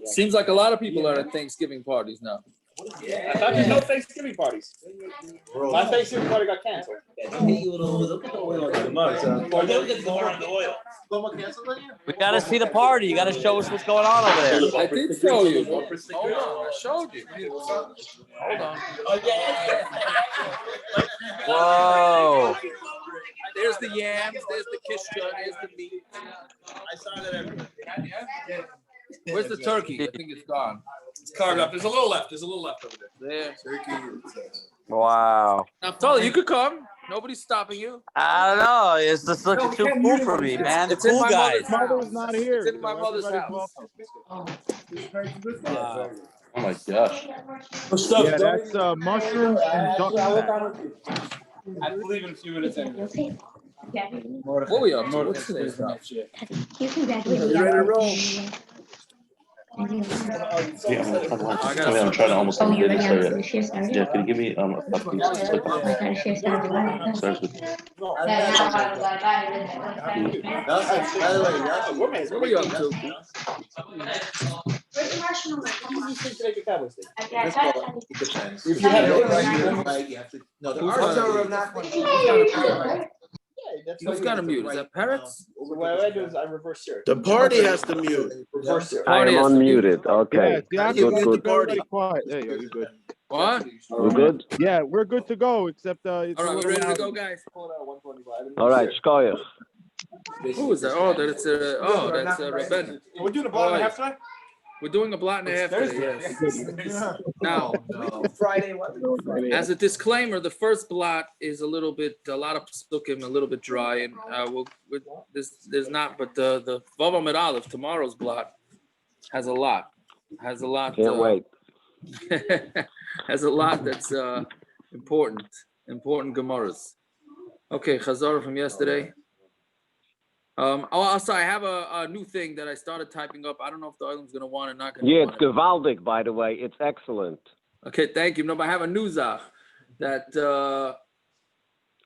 Seems like a lot of people are at Thanksgiving parties now. Yeah, I thought there's no Thanksgiving parties. My Thanksgiving party got canceled. We gotta see the party. You gotta show us what's going on over there. I did show you. Hold on, I showed you. Hold on. Whoa. There's the yams, there's the kishka, there's the meat. I saw that everywhere. Where's the turkey? I think it's gone. It's carved up. There's a little left. There's a little left over there. There. Wow. Naftali, you could come. Nobody's stopping you. I don't know. It's just looking too cool for me, man. The It's in cool my guys. mother's Mother's not here. It's in my mother's house. Wow. Oh my gosh. Yeah, that's mushrooms and duck fat. I believe in a few minutes anyway. What are we up to? What's today's stuff? You can graduate. Yeah, I'm trying to almost get it started. Yeah, can you give me a copy? Starts with What are you up to? Where's the marshmallow? Easy thing to make a cowboy steak. If you have Who's got a mute? Is that parrots? So what I do is I reverse search. The party has to mute. Reverse search. I am unmuted. Okay. Yeah, Good, good. Everybody quiet. There you go. You're good. What? We're good? Yeah, we're good to go, except it's All right, a we're little ready to loud. go, guys. All right, Shkoyach. Who is that? Oh, that's Rebbe. We're doing a block and a half today? We're doing a blot and a half today, yes. Now, Friday. as a disclaimer, the first blot is a lot of pesukim, a little bit dry, and there's not, but the Vav Amud Aleph, tomorrow's blot, has a lot. Can't wait. Has a lot that's important Gemaras. Okay, Chazara from yesterday. Also, I have a new thing that I started typing up. I don't know if the Oilam's going to want it or not. Yeah, it's gewaldig, by the way. It's excellent. Okay, thank you. No, but I have a new zach that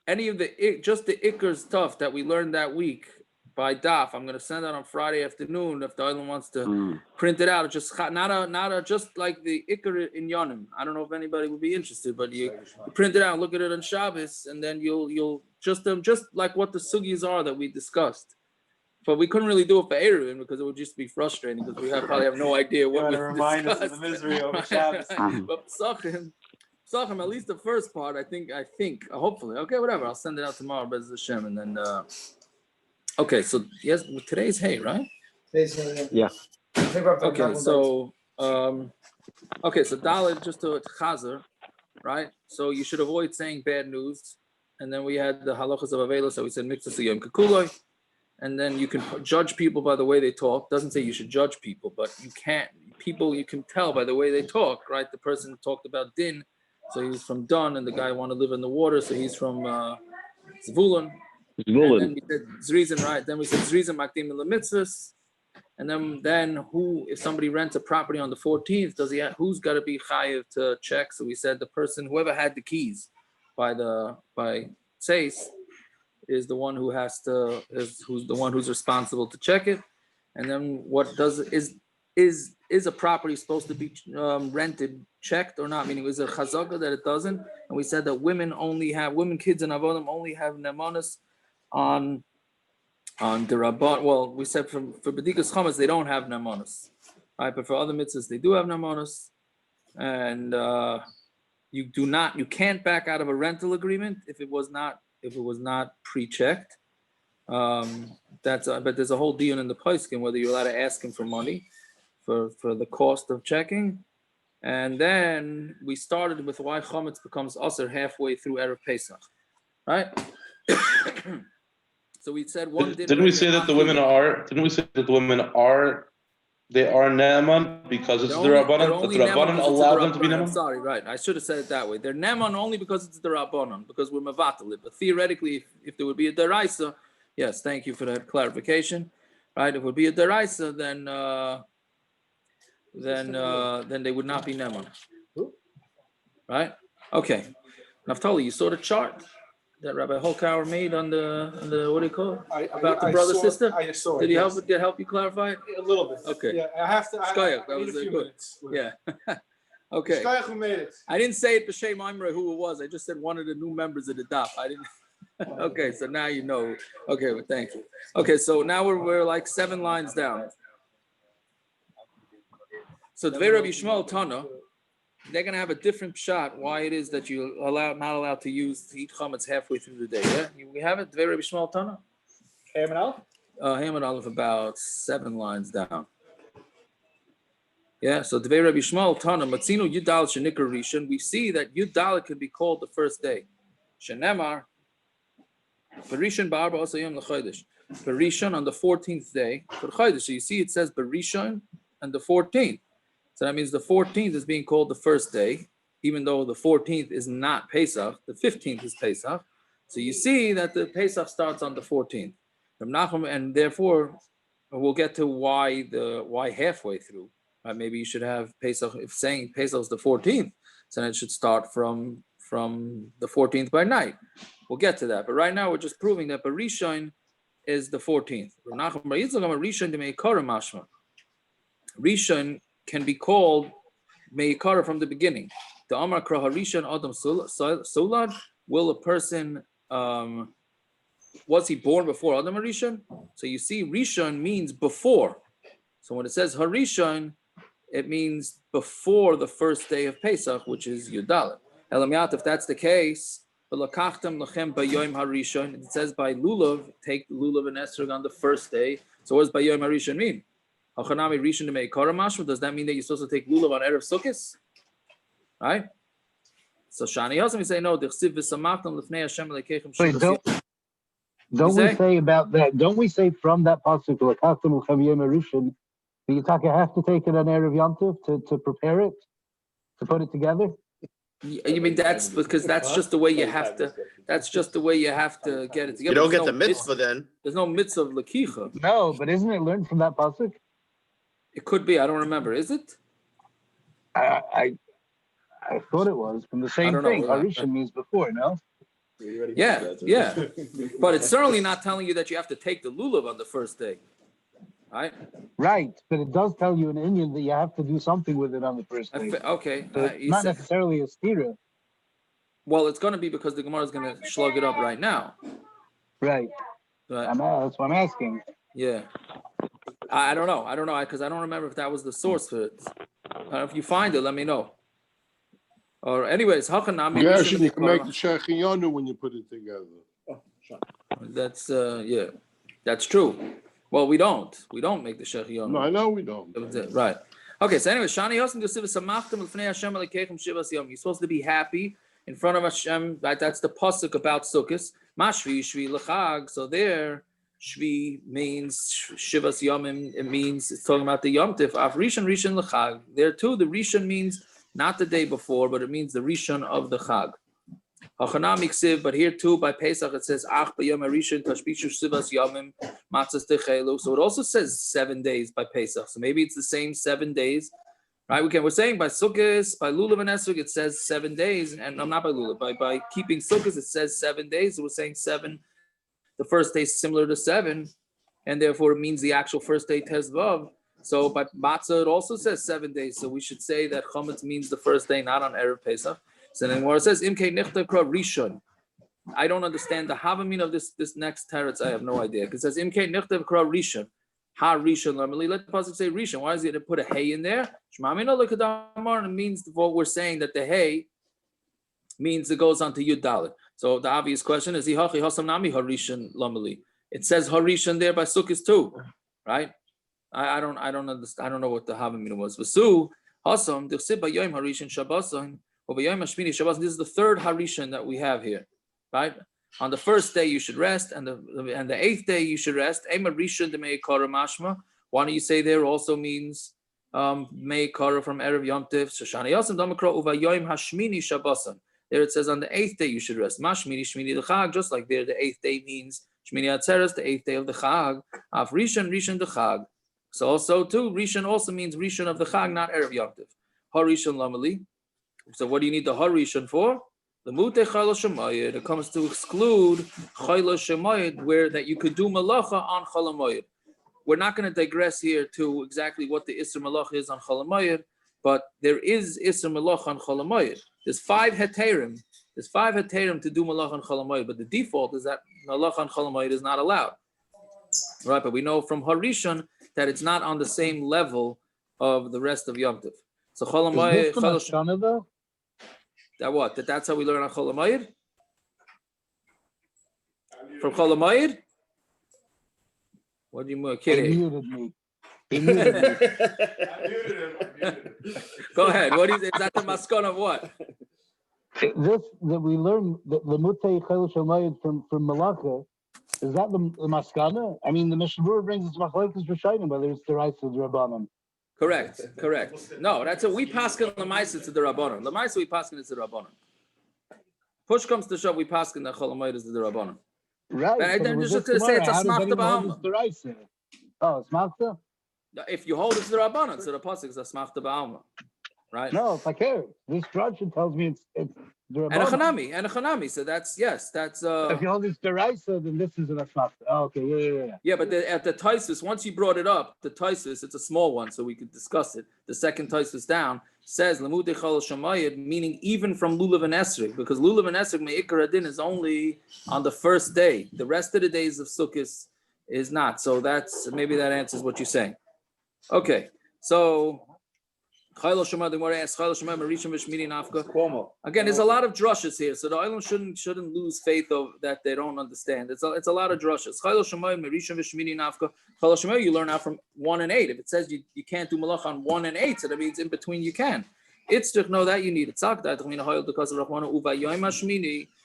any of just the Iker stuff that we learned that week by Daf, I'm going to send out on Friday afternoon if the Oilam wants to print it out. It's just not just like the Iker in Yonim. I don't know if anybody would be interested, but you print it out, look at it on Shabbos, and then you'll just like what the sugis are that we discussed. But we couldn't really do it for erev because it would just be frustrating because we probably have no idea what we remind us of the misery over Shabbos. But pesachim, at least the first part, I think, hopefully. Okay, whatever. I'll send it out tomorrow, Bez Hashem, and then. Okay, so yes, today's hay, right? Yeah. Okay, so Dalit just to chazer, right? So you should avoid saying bad news, and then we had the halachos of avela, so we said mixed yom kakuloi. And then you can judge people by the way they talk. Doesn't say you should judge people, but you can't. People you can tell by the way they talk, right? The person talked about din, so he's from Dun, and the guy wanted to live in the water, so he's from Zvulun. And then we said Zrizin, right? Then we said Zrizin makdim mitzvahs. And then who, if somebody rents a property on the 14th, who's got to be chayiv to check? So we said the person, whoever had the keys by Seis, is the one who who's the one who's responsible to check it. And then is a property supposed to be rented, checked or not? Meaning, is it chazaka that it doesn't? And we said that women, kids and avodim only have nemanos on the Rabban. Well, we said for B'dikas Chametz they don't have nemanos, right? But for other mitzvahs they do have nemanos. And you can't back out of a rental agreement if it was not pre-checked. But there's a whole deal in the pesachim whether you're allowed to ask him for money for the cost of checking. And then we started with why chametz becomes aser halfway through erev Pesach, right? So we said Didn't we say that the women are? They are ne'eman because it's the Rabbanon, but the Rabbanon allow them to be ne'eman? Sorry, right. I should have said it that way. They're ne'eman only because it's the Rabbanon, because we're mevatel it. But theoretically, if there would be a deraisa, yes, thank you for that clarification. Right? If it would be a deraisa, then they would not be ne'eman. Right? Okay. Naftali, you saw the chart? that Rabbi Holkauer made on the what do you call it? About the I brother saw- sister? I saw it. Did he yes. help you clarify it? A little bit. Okay. Yeah, I have to. Shkoyach, that I need was a few good. minutes. Yeah. Okay. Shkoyach who made it. I didn't say it b'shem Imre who it was. I just said one of the new members of the Daf. I didn't. Okay, so now you know. Okay, well, thank you. Okay, so now we're like 7 lines down. So Dvei Rabbi Yishmael Tana, they're gonna have a different shot why it is that you not allowed to eat chametz halfway through the day. Yeah, we have it. Dvei Rabbi Yishmael Tana. Ham and Aleph? Ham and Aleph about 7 lines down. Yeah, so Dvei Rabbi Yishmael Tana Matzino Yudal Shenikar Rishon. We see that Yudal could be called the first day. Shenemar. Berishon ba'arba also yom l'chodesh. Berishon on the 14th day for chodesh. So you see, it says Berishon and the 14th. So that means the 14th is being called the first day, even though the 14th is not Pesach. The 15th is Pesach. So you see that the Pesach starts on the 14th. And therefore, we'll get to why halfway through. Right? Maybe you should have Pesach. If saying Pesach is the 14th, so then it should start from the 14th by night. We'll get to that. But right now, we're just proving that Berishon is the 14th. Rishon can be called Meikara from the beginning. The Amar Krah Rishon Adam Sulad. Will a person, was he born before Adam Rishon? So you see, Rishon means before. So when it says Harishon, it means before the first day of Pesach, which is Yudalet. Elamyat, if that's the case, it says by lulav, take the lulav and esrog on the first day. So what does by yom harishon mean? Does that mean that you're supposed to take lulav on erev sukkis? Right? So Shani Yosem, we say no. Wait, don't we say about that? Don't we say from that passuk that you have to take it on erev yontif to prepare it, to put it together? You mean that's because that's just the way you have to. That's just the way you have to get it together. You don't get the mitzvah then. There's no mitzvah of lakicha. No, but isn't it learned from that passuk? It could be. I don't remember. Is it? I thought it was from the same thing. Harishon means before, no? Yeah. But it's certainly not telling you that you have to take the lulav on the first day, right? Right, but it does tell you in Indian that you have to do something with it on the first day. Okay. So it's not necessarily a stira. Well, it's going to be because the Gemara is going to slug it up right now. Right. But, that's what I'm asking. Yeah. I don't know because I don't remember if that was the source for it. If you find it, let me know. Or anyways, Hachanami. Yeah, you can make the Shechiyanu when you put it together. That's that's true. Well, we don't make the Shechiyanu. No, I know we don't. Right. Okay. So anyway, Shani Yosem Yosef Samachtem L'fnei Hashem Alekechem Shivas Yom. You're supposed to be happy in front of Hashem. Right. That's the passuk about Sukkos. Mashvi Shvi L'chag. So there, Shvi means Shivas Yomim. It means it's talking about the Yom Tif. Af Rishon L'chag. There too, the Rishon means not the day before, but it means the Rishon of the Chag. But here too, by Pesach, it says, Ach b'yom harishon tashbishu shivas yomim matzas techelu. So it also says 7 days by Pesach. So maybe it's the same 7 days, right? We're saying by Sukkot, by Lulav and Esrog, it says 7 days, and no, not by Lulav. By keeping Sukkot, it says 7 days. So we're saying 7. The first day is similar to 7, and therefore it means the actual first day Tezvav. So by Matzah, it also says 7 days. So we should say that Chametz means the first day, not on erev Pesach. So then where it says Imkei Nichta Kra Rishon, I don't understand the Havamin of this next teretz. I have no idea. Because it says Imkei Nichta Kra Rishon, Ha Rishon Lamali. Let the pasuk say Rishon. Why is it to put a hay in there? Shmamino Lekadamar, and it means what we're saying that the hay means it goes on to Yud Dalet. So the obvious question is Ihachi Hasam Nami Harishon Lamali. It says Harishon there by Sukkos too, right? I don't understand. I don't know what the Havamin was. Vasu Hasam Dichsib Bayom Harishon Shabbasan. This is the third Harishon that we have here, right? On the first day you should rest, and the 8th day you should rest. Why don't you say there also means Meikara from erev Yom Tiv? There it says on the 8th day you should rest. Mashmini Shmini the Chag, just like there the 8th day means Shmini Atzeres, the 8th day of the Chag. Af Rishon the Chag. So also too, Rishon also means Rishon of the Chag, not erev Yom Tiv. Harishon Lamali. So what do you need the Harishon for? Lemute chayla shemayid. It comes to exclude chayla shemayid, where that you could do malacha on chalamayid. We're not going to digress here to exactly what the isser malacha is on chalamayid, but there is isser malacha on chalamayid. There's 5 heterim. There's 5 heterim to do malacha on chalamayid, but the default is that malacha on chalamayid is not allowed. Right, but we know from Harishon that it's not on the same level of the rest of Yom Tov. So chalamayid, that what? That's how we learn on chalamayid? From chalamayid? What do you mean, kidding? He muted me. He muted me. Go ahead. What is that the maskon of what? This that we learn the Mutei Chayil Shamayid from Malacha, is that the maskana? I mean, the Mishnah brings us machlokes Rishonim, whether it's the rights of the Rabbanim. Correct. No, that's it. We paskin lemaisa to the Rabbanim. Lemaisa we paskin is the Rabbanim. Push comes to shove, we paskin the chalamayid is the Rabbanim. Right. And I'm just going to say it's a smachta ba'alma. Oh, it's smachta? If you hold it to the Rabbanan, so the passuk is a smachta ba'alma, right? No, it's like here. This tradition tells me it's the Rabbanan. And a chanami. So that's yes, that's. If you hold it to Raisa, then this is a smachta. Oh, okay, yeah. Yeah, but at the Taisus, once you brought it up, the Taisus, it's a small one, so we could discuss it. The second Taisus down says Lemudei Chol Shamayid, meaning even from Lulav and Esrog, because Lulav and Esrog Me'ikar Adin is only on the first day. The rest of the days of Sukkot is not. So that's maybe that answers what you're saying. Okay, so again, there's a lot of drushes here, so the Olam shouldn't lose faith of that they don't understand. It's a lot of drushes. You learn out from 1 and 8. If it says you can't do malach on 1 and 8, so that means in between you can. It's to know that you need it.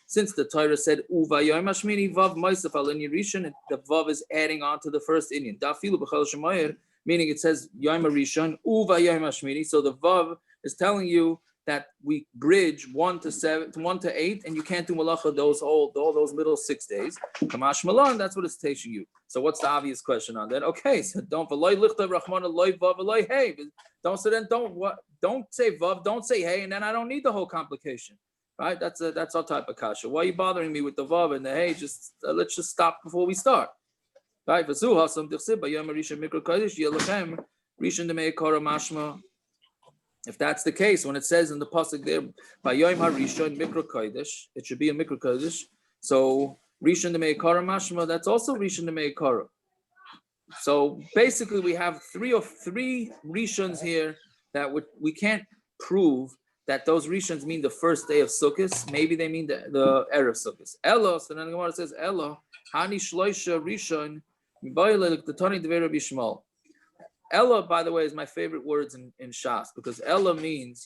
Since the Torah said uva yom hashmini vav ma'asef al inyan rishon, the vav is adding on to the first inyan. Dafilu b'chol shemayir, meaning it says yom rishon uva yom hashmini. So the vav is telling you that we bridge 1 to 7 to 1 to 8, and you can't do malacha all those middle 6 days. Kamash malan, that's what it's teaching you. So what's the obvious question on that? Okay, so don't v'loy lichtav rachmana loy vav v'loy hey. Don't say vav, don't say hey, and then I don't need the whole complication. Right, that's our type of kasha. Why are you bothering me with the vav and the hey? Just let's just stop before we start. Right, if that's the case, when it says in the pasuk there, Bayom Harishon Mikra Kodesh, it should be a Mikra Kodesh. So Rishon de Meikara Mashma, that's also Rishon de Meikara. So basically, we have three Rishons here that we can't prove that those Rishons mean the first day of Sukkot. Maybe they mean the erev Sukkot. Elo, so then the Gemara says, Elo, Hani Shloisha Rishon, the Tani Devei Rabbi Shmuel. Ella, by the way, is my favorite words in Shas, because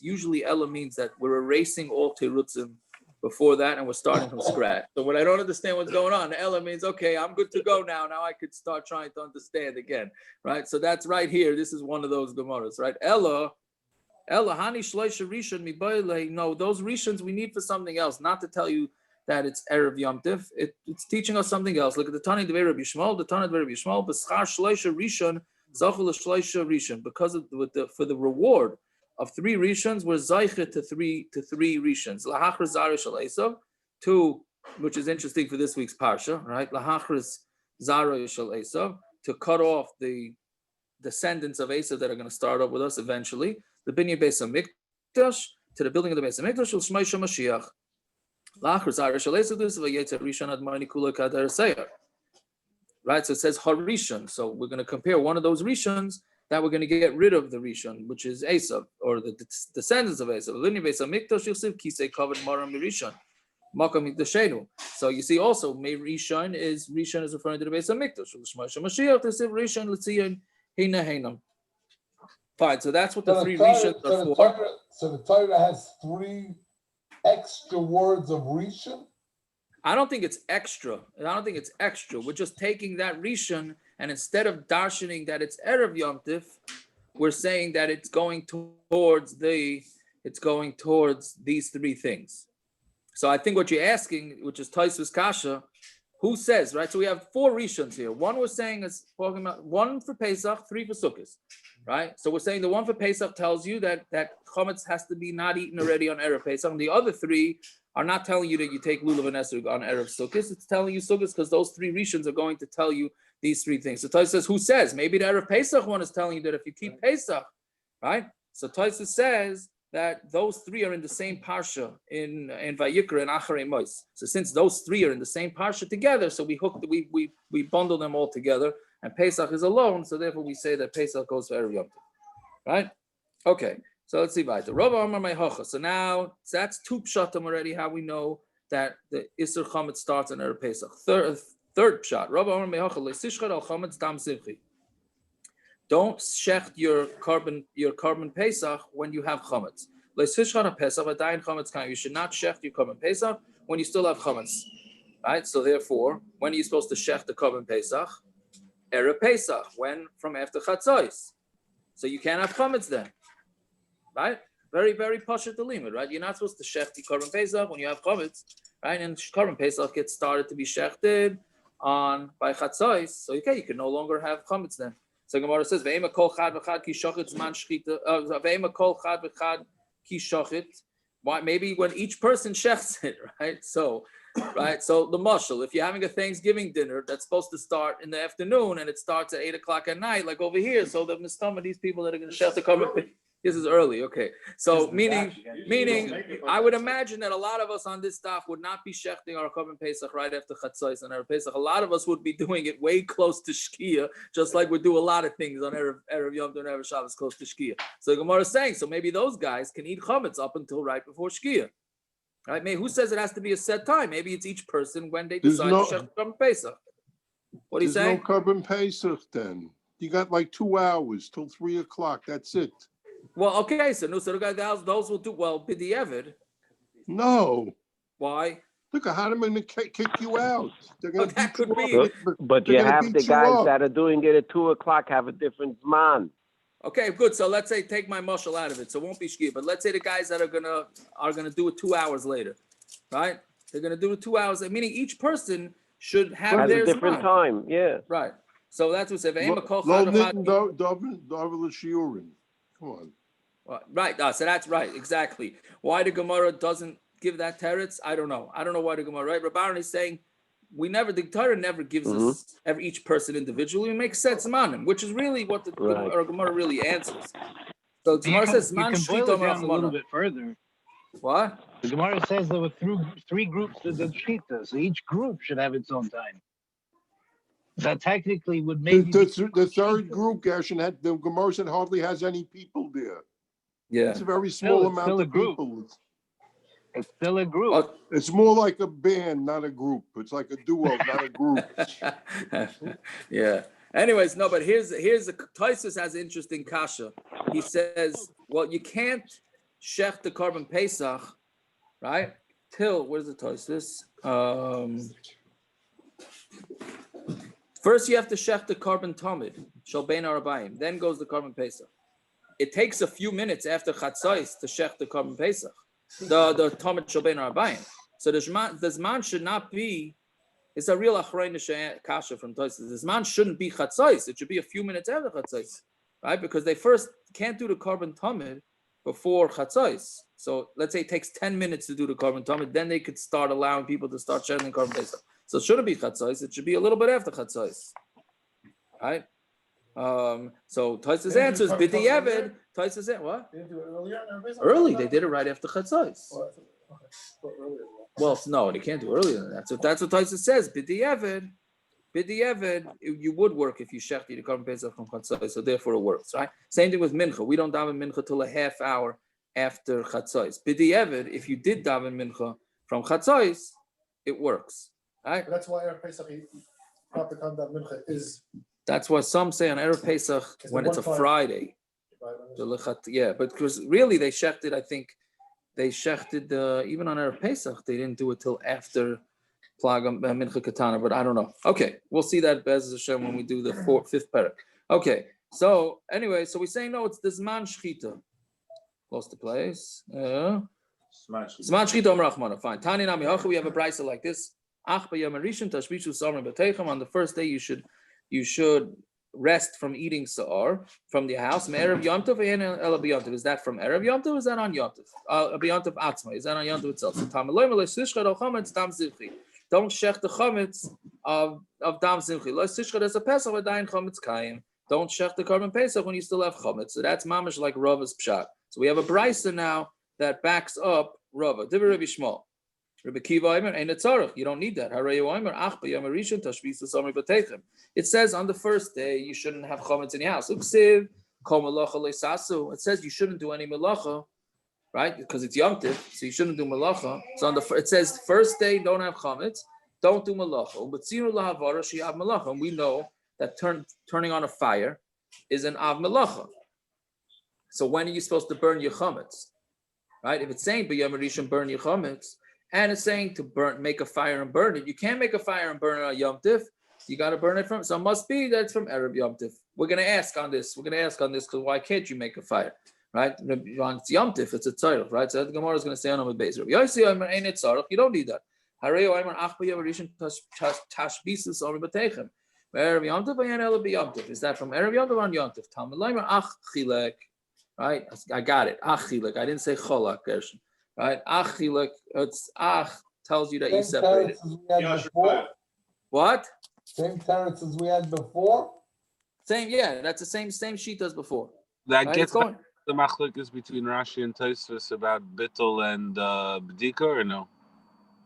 usually Ella means that we're erasing all terutzim before that and we're starting from scratch. So when I don't understand what's going on, Ella means, okay, I'm good to go now. Now I could start trying to understand again, right? So that's right here. This is one of those Gemaras, right? Ella, Hani Shloisha Rishon Mibayle. No, those Rishons we need for something else, not to tell you that it's erev Yom Tov. It's teaching us something else. Look at the Tani Devei Rabbi Shmuel, B'schar Shloisha Rishon, Zachul Shloisha Rishon, because for the reward of 3 Rishons, we're Zaychet to three Rishons. Lahachris Zarish Al Esav, 2, which is interesting for this week's parsha, right? Lahachris Zarish Al Esav, to cut off the descendants of Esav that are going to start up with us eventually. The Binyan Beis HaMikdash, to the building of the Beis HaMikdash, Shel Shmei Mashiach. Lahachris Zarish Al Esav, this is Vayetzer Rishon Admani Kula Kader Seir. Right, so it says Harishon. So we're going to compare one of those Rishons that we're going to get rid of the Rishon, which is Esav, or the descendants of Esav. So you see also, Rishon is referring to the Beis HaMikdash. Fine, so that's what the 3 Rishons are for. So the Torah has 3 extra words of Rishon? I don't think it's extra. We're just taking that Rishon, and instead of darshaning that it's erev Yom Tov, we're saying that it's going towards these 3 things. So I think what you're asking, which is Taisus Kasha, who says, right? So we have 4 Rishons here. One we're saying is talking about 1 for Pesach, 3 for Sukkot, right? So we're saying the 1 for Pesach tells you that Chametz has to be not eaten already on erev Pesach, and the other 3 are not telling you that you take lulav and esrog on erev sukkos. It's telling you sukkos because those three rishons are going to tell you these three things. So Tosfos says, who says? Maybe the erev Pesach one is telling you that if you keep Pesach, right? So Tosfos says that those three are in the same parsha in Vayikra and Acharei Mos. So since those three are in the same parsha together, so we bundle them all together, and Pesach is alone. So therefore, we say that Pesach goes for erev Yom Tov, right? Okay. So let's see weiter. So now that's two pshatim already. How we know that the Isser Chametz starts on erev Pesach. Third pshat. Don't shecht your carbon Pesach when you have Chametz. You should not shecht your carbon Pesach when you still have Chametz. Right? So therefore, when are you supposed to shecht the carbon Pesach? Erev Pesach, when from after Chatzos. So you can't have Chametz then. Right? Very, very pashut the limit, right? You're not supposed to shecht the carbon Pesach when you have Chametz, right? And carbon Pesach gets started to be shechted by Chatzos. So okay, you can no longer have Chametz then. So Gemara says, "Ve'ema kol chad v'chad ki shochet zman shchita." Ve'ema kol chad v'chad ki shochet. Why? Maybe when each person shechts it, right? So the mashal, if you're having a Thanksgiving dinner that's supposed to start in the afternoon and it starts at 8:00 at night, like over here, so the mistama, these people that are going to shecht the carbon. This is early, okay. So meaning, I would imagine that a lot of us on this staff would not be shechting our carbon Pesach right after Chatzos and erev Pesach. A lot of us would be doing it way close to Shkia, just like we do a lot of things on erev Yom Tov and erev Shabbos close to Shkia. So Gemara is saying, so maybe those guys can eat chametz up until right before Shkia. Right? Maybe who says it has to be a set time? Maybe it's each person when they decide to shech carbon Pesach. What do you say? There's no carbon Pesach then. You got like 2 hours till 3:00. That's it. Well, okay, so those will do well. B'di'evid. No. Why? Look at how they're going to kick you out. They're going that could be. But you have the guys that are doing it at 2:00 have a different man. Okay, good. So let's say take my mushal out of it, so it won't be shkia. But let's say the guys that are gonna do it 2 hours later, right? They're gonna do it 2 hours. Meaning each person should have a different time. Yeah. Right. So that's what Come on. Right. So that's right. Exactly. Why the Gemara doesn't give that teretz? I don't know. I don't know why the Gemara. Right. Rabbanan is saying the Torah never gives us each person individually. It makes sense manim, which is really what the Gemara really answers. So the Gemara says man shchita a little bit further. What? The Gemara says there were three groups of the shchita, so each group should have its own time. That technically would make the third group, Gershon, the Gemara said hardly has any people there. Yeah, it's a very small amount of people. It's still a group. It's more like a band, not a group. It's like a duo, not a group. Yeah. Anyways, no, but here's a Tosfos has an interesting kasha. He says, well, you can't shech the carbon Pesach, right? Till where's the Tosfos? First, you have to shech the carbon tamid, shel bein arabayim. Then goes the carbon Pesach. It takes a few minutes after Chatzos to shech the carbon Pesach, the tamid shel bein arabayim. So the zman should not be. It's a real achreinish kasha from Tosfos. The zman shouldn't be Chatzos. It should be a few minutes after Chatzos, right? Because they first can't do the carbon tamid before Chatzos. So let's say it takes 10 minutes to do the carbon tamid, then they could start allowing people to start shechting carbon Pesach. So it shouldn't be Chatzos. It should be a little bit after Chatzos, right? So Tosfos answers b'di'evid. Tosfos said what? They didn't do it earlier? Early. They did it right after Chatzos. Well, no, they can't do earlier than that. So that's what Tosfos says. B'di'evid, you would work if you shechted the carbon Pesach from Chatzos. So therefore it works, right? Same thing with mincha. We don't daven mincha till a half hour after Chatzos. B'di'evid, if you did daven mincha from Chatzos, it works. Right? That's why erev Pesach proper time that mincha is. That's why some say on erev Pesach when it's a Friday. Yeah, but because really they shechted, I think they shechted even on erev Pesach they didn't do it till after Plaga Mincha Katana, but I don't know. Okay, we'll see that Bez Hashem when we do the fifth parak. Okay, so anyway, so we're saying no, it's the Zman Shchita. Lost the place. Zman Shchita Omrachmana. Fine. Tani Nami Hacha, we have a brisa like this. On the first day, you should rest from eating sa'ar from the house. Erev Yom Tov and erev Yom Tov. Is that from erev Yom Tov? Or is that on Yom Tov? Yom Tov atzma. Is that on Yom Tov itself? So don't shech the chametz of dam zimchi. Lo sishcha as a pesach v'dayin chametz kayim. Don't shech the carbon pesach when you still have chametz. So that's mamash like Rava's pshat. So we have a brisa now that backs up Rava. Divrei Rabbi Shmuel. Rabbi Akiva Omer ain't a tzarich. You don't need that. It says on the first day you shouldn't have chametz in your house. It says you shouldn't do any melacha, right? Because it's Yom Tov, so you shouldn't do melacha. So it says first day don't have chametz, don't do melacha. And we know that turning on a fire is an av melacha. So when are you supposed to burn your chametz? Right? If it's saying b'yom rishon burn your chametz, and it's saying to make a fire and burn it, you can't make a fire and burn it on Yom Tov. You got to burn it from. So it must be that it's from erev Yom Tov. We're going to ask on this. Because why can't you make a fire? Right? On Yom Tov, it's a tzarich, right? So the Gemara is going to say on Amud Beis. You don't need that. Is that from erev Yom Tov on Yom Tov? Right? I got it. Achilek. I didn't say cholak, Gershon. Right? Achilek. It's ach tells you that you separated. What? Same terrace as we had before. Same, yeah. That's the same sheet as before. That right? gets the machlokes between Rashi and Tosfos about bittul and b'dika, or no?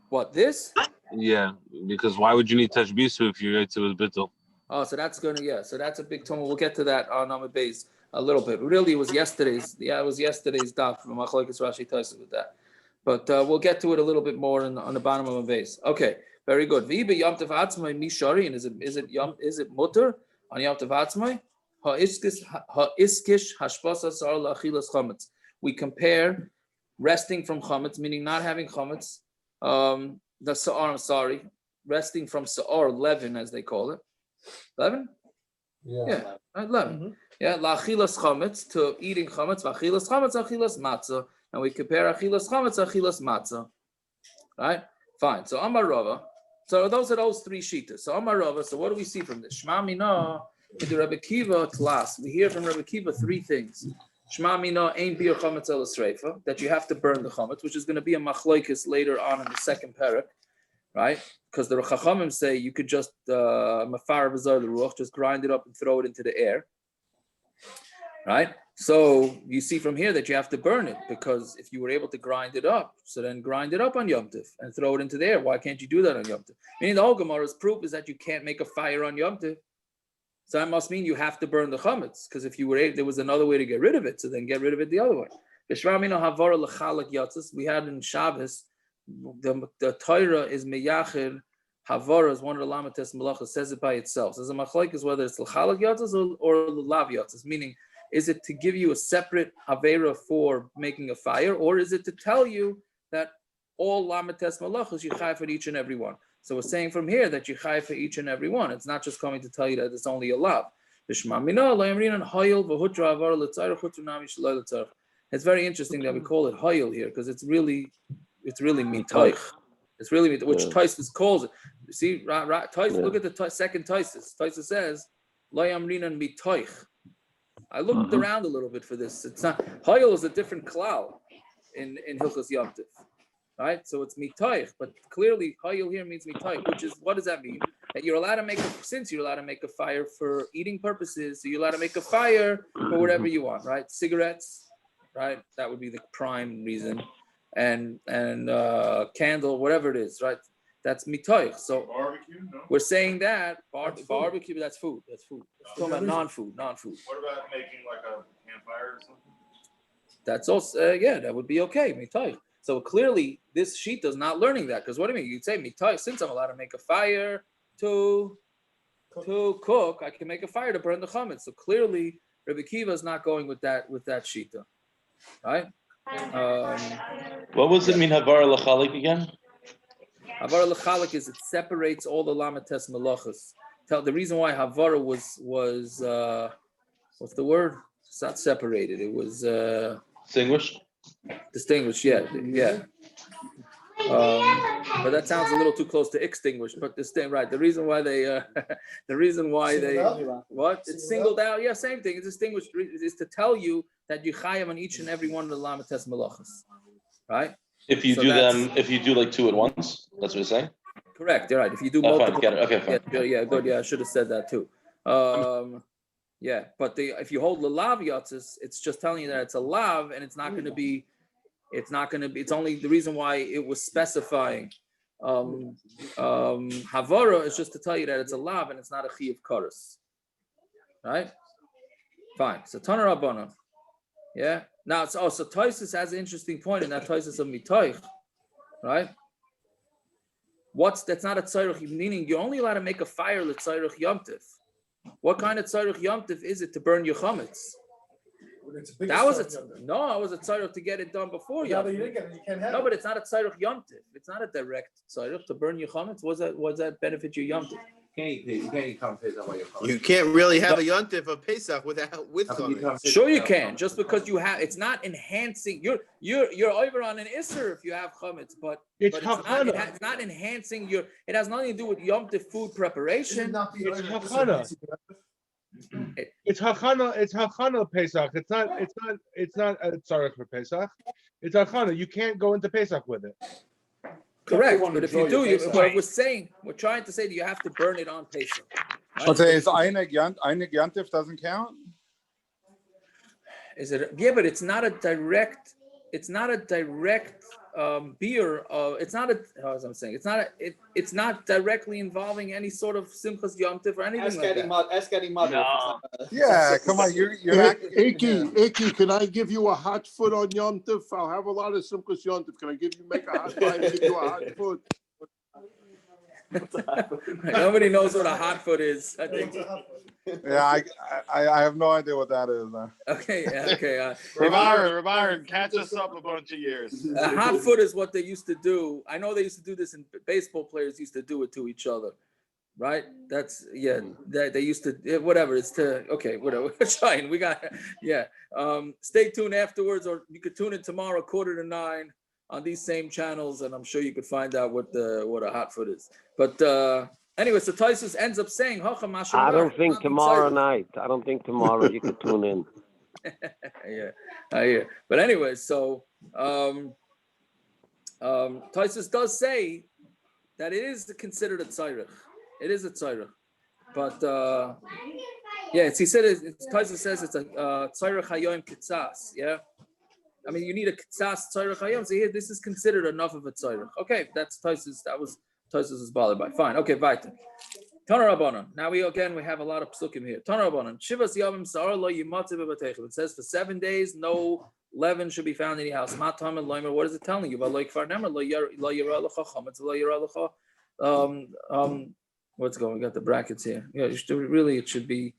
What, this? Yeah, because why would you need tashbisu if you're to with bittul? Oh, so that's so that's a big toma. We'll get to that on Amud Beis a little bit. Really, it was yesterday's daf from machlokes Rashi Tosfos with that. But we'll get to it a little bit more on the bottom of a base. Okay, very good. V'be Yom Tov Atzmai Mishari, and is it mutter on Yom Tov Atzmai? Ha'iskish hashpasa sar la'achilas chametz. We compare resting from chametz, meaning not having chametz. The sa'ar, I'm sorry, resting from sa'ar, leaven as they call it. Leaven? Yeah, right, leaven. Mm-hmm. Yeah, la'achilas chametz, to eating chametz. V'achilas chametz, achilas matzah. And we compare achilas chametz, achilas matzah, right? Fine. So Amar Rava. So those are those three shitas. So Amar Rava. So what do we see from this? Shema mina into Rabbi Akiva class. We hear from Rabbi Akiva three things. Shema mina ein bir chametz el sreifa, that you have to burn the chametz, which is going to be a machlokes later on in the second parak, right? Because the Chachamim say you could just mafar b'zar the ruach, just grind it up and throw it into the air, right? So you see from here that you have to burn it, because if you were able to grind it up, so then grind it up on Yom Tov and throw it into the air. Why can't you do that on Yom Tov? Meaning the whole Gemara's proof is that you can't make a fire on Yom Tov. So that must mean you have to burn the chametz, because if you were able, there was another way to get rid of it, so then get rid of it the other way. We had in Shabbos, the Torah is meyachir havara is one of the lamates melachos, says it by itself. So there's a machlokes whether it's l'chalak yatzis or l'lav yatzis, meaning is it to give you a separate avera for making a fire, or is it to tell you that all lamates melachos you chai for each and every one? So we're saying from here that you chai for each and every one. It's not just coming to tell you that it's only a lav. It's very interesting that we call it hayil here, because it's really mitoch. It's really which Tosfos calls it. You see, look at the second Tosfos. Tosfos says lo yamrinan mitoch. I looked around a little bit for this. It's not hayil is a different klal in Hilchos Yom Tov, right? So it's mitoch, but clearly hayil here means mitoch, which is, what does that mean? That you're allowed to make since you're allowed to make a fire for eating purposes, so you're allowed to make a fire for whatever you want, right? Cigarettes, right? That would be the prime reason, and candle, whatever it is, right? That's mitoch. So Barbecue, no? we're saying that barbecue, that's food. That's food. We're talking about non-food. What about making like a campfire or something? That's also that would be okay. Mitoch. So clearly, this sheet is not learning that, because what do you mean? You'd say mitoch, since I'm allowed to make a fire to cook, I can make a fire to burn the chametz. So clearly, Rabbi Akiva is not going with that shita, right? What was it mean havar l'chalik again? Havara l'chalik is it separates all the lamates melachos. The reason why havara was what's the word? It's not separated. It was distinguished. Distinguished, yeah. But that sounds a little too close to extinguished. But this thing, right? The reason why they, what? It's singled out. Yeah, same thing. It's distinguished. Is to tell you that you chayav on each and every one of the lamates melachos, right? If you So do that's- them, if you do like two at once, that's what you're saying? Correct. You're right. If you do Fine, multiple, get it. Okay, fine. yeah, good. Yeah, I should have said that too. Yeah, but if you hold the lav yatzis, it's just telling you that it's a lav, and it's not going to be. It's not going to be. It's only the reason why it was specifying havara is just to tell you that it's a lav and it's not a chi of chorus, right? Fine. So Tana Rabbana, yeah. Now it's also Tosis has an interesting point in that Tosis of Mitoch, right? That's not a tzarech, meaning you're only allowed to make a fire l'tzarech yomtiv. What kind of tzarech yomtiv is it to burn your chametz? That was a tzarech to get it done before yomtiv. No, but it's not a tzarech yomtiv. It's not a direct tzarech to burn your chametz. Was that benefit your yomtiv? You can't really have a yontif of Pesach with chametz. Sure, you can. Just because you have, it's not enhancing. You're over on an isser if you have chametz, but it's not enhancing your. It has nothing to do with Yom Tov food preparation. It's hachana. It's hachana Pesach. It's not a tzarech for Pesach. It's hachana. You can't go into Pesach with it. Correct, but if you do, we're trying to say that you have to burn it on Pesach. Right? But is einig yantif doesn't count? Is it? Yeah, but it's not a direct. It's not a direct beer. It's not a. How was I saying? It's not directly involving any sort of simchas Yom Tov or anything like that. Ask any mother. No. Yeah, come on, you're Icky, can I give you a hot foot on Yom Tov? I'll have a lot of simchas Yom Tov. Can I make a hot fire and give you a hot foot? Nobody knows what a hot foot is. I think. Yeah, I have no idea what that is. Okay. Rav Aaron, catch us up a bunch of years. A hot foot is what they used to do. I know they used to do this, and baseball players used to do it to each other, right? That's they used to whatever. It's to whatever. Fine, we got stay tuned afterwards, or you could tune in tomorrow 8:45 on these same channels, and I'm sure you could find out what a hot foot is. But anyway, so Taisus ends up saying, I don't think tomorrow night. I don't think tomorrow you could tune in. Yeah. But anyway, so Taisus does say that it is considered a tzarech. It is a tzarech. But Taisus says it's a tzarech hayoim kitzas, yeah? I mean, you need a kitzas tzarech hayom. So here, this is considered enough of a tzarech. Okay, that's Taisus. That was Taisus is bothered by. Fine. Okay, weiter. Tana Rabbanan. Now we have a lot of pesukim here. Tana Rabbanan. Shivas yamim sa'ar lo yimatze bebatechem. It says for 7 days no leaven should be found in your house. Matam and loimer. What is it telling you? But like far nemer lo yira lecha chametz lo yira lecha. What's going? We got the brackets here. Yeah, it should be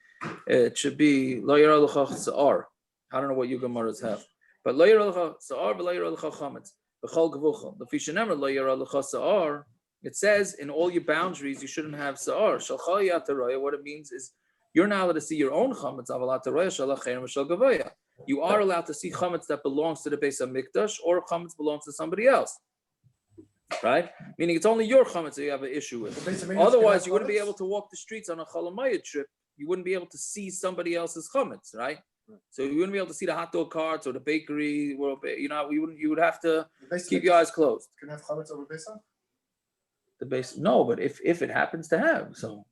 lo yira lecha sa'ar. I don't know what you gemaras have. But lo yira lecha sa'ar, lo yira lecha chametz. B'chol gevuchel. The fishanemer lo yira lecha sa'ar. It says in all your boundaries you shouldn't have sa'ar. Shalchal yataroya. What it means is you're not allowed to see your own chametz. Avalat taroya shalachayim v'shal gavoya. You are allowed to see chametz that belongs to the Beis HaMikdash, or chametz belongs to somebody else. Right? Meaning it's only your chametz that you have an issue with. Otherwise, you wouldn't be able to walk the streets on a Cholamayah trip. You wouldn't be able to see somebody else's chametz, right? So you wouldn't be able to see the hot dog carts or the bakery. You would have to keep your eyes closed. Can have chametz over Pesach? The base, no, but if it happens to have, so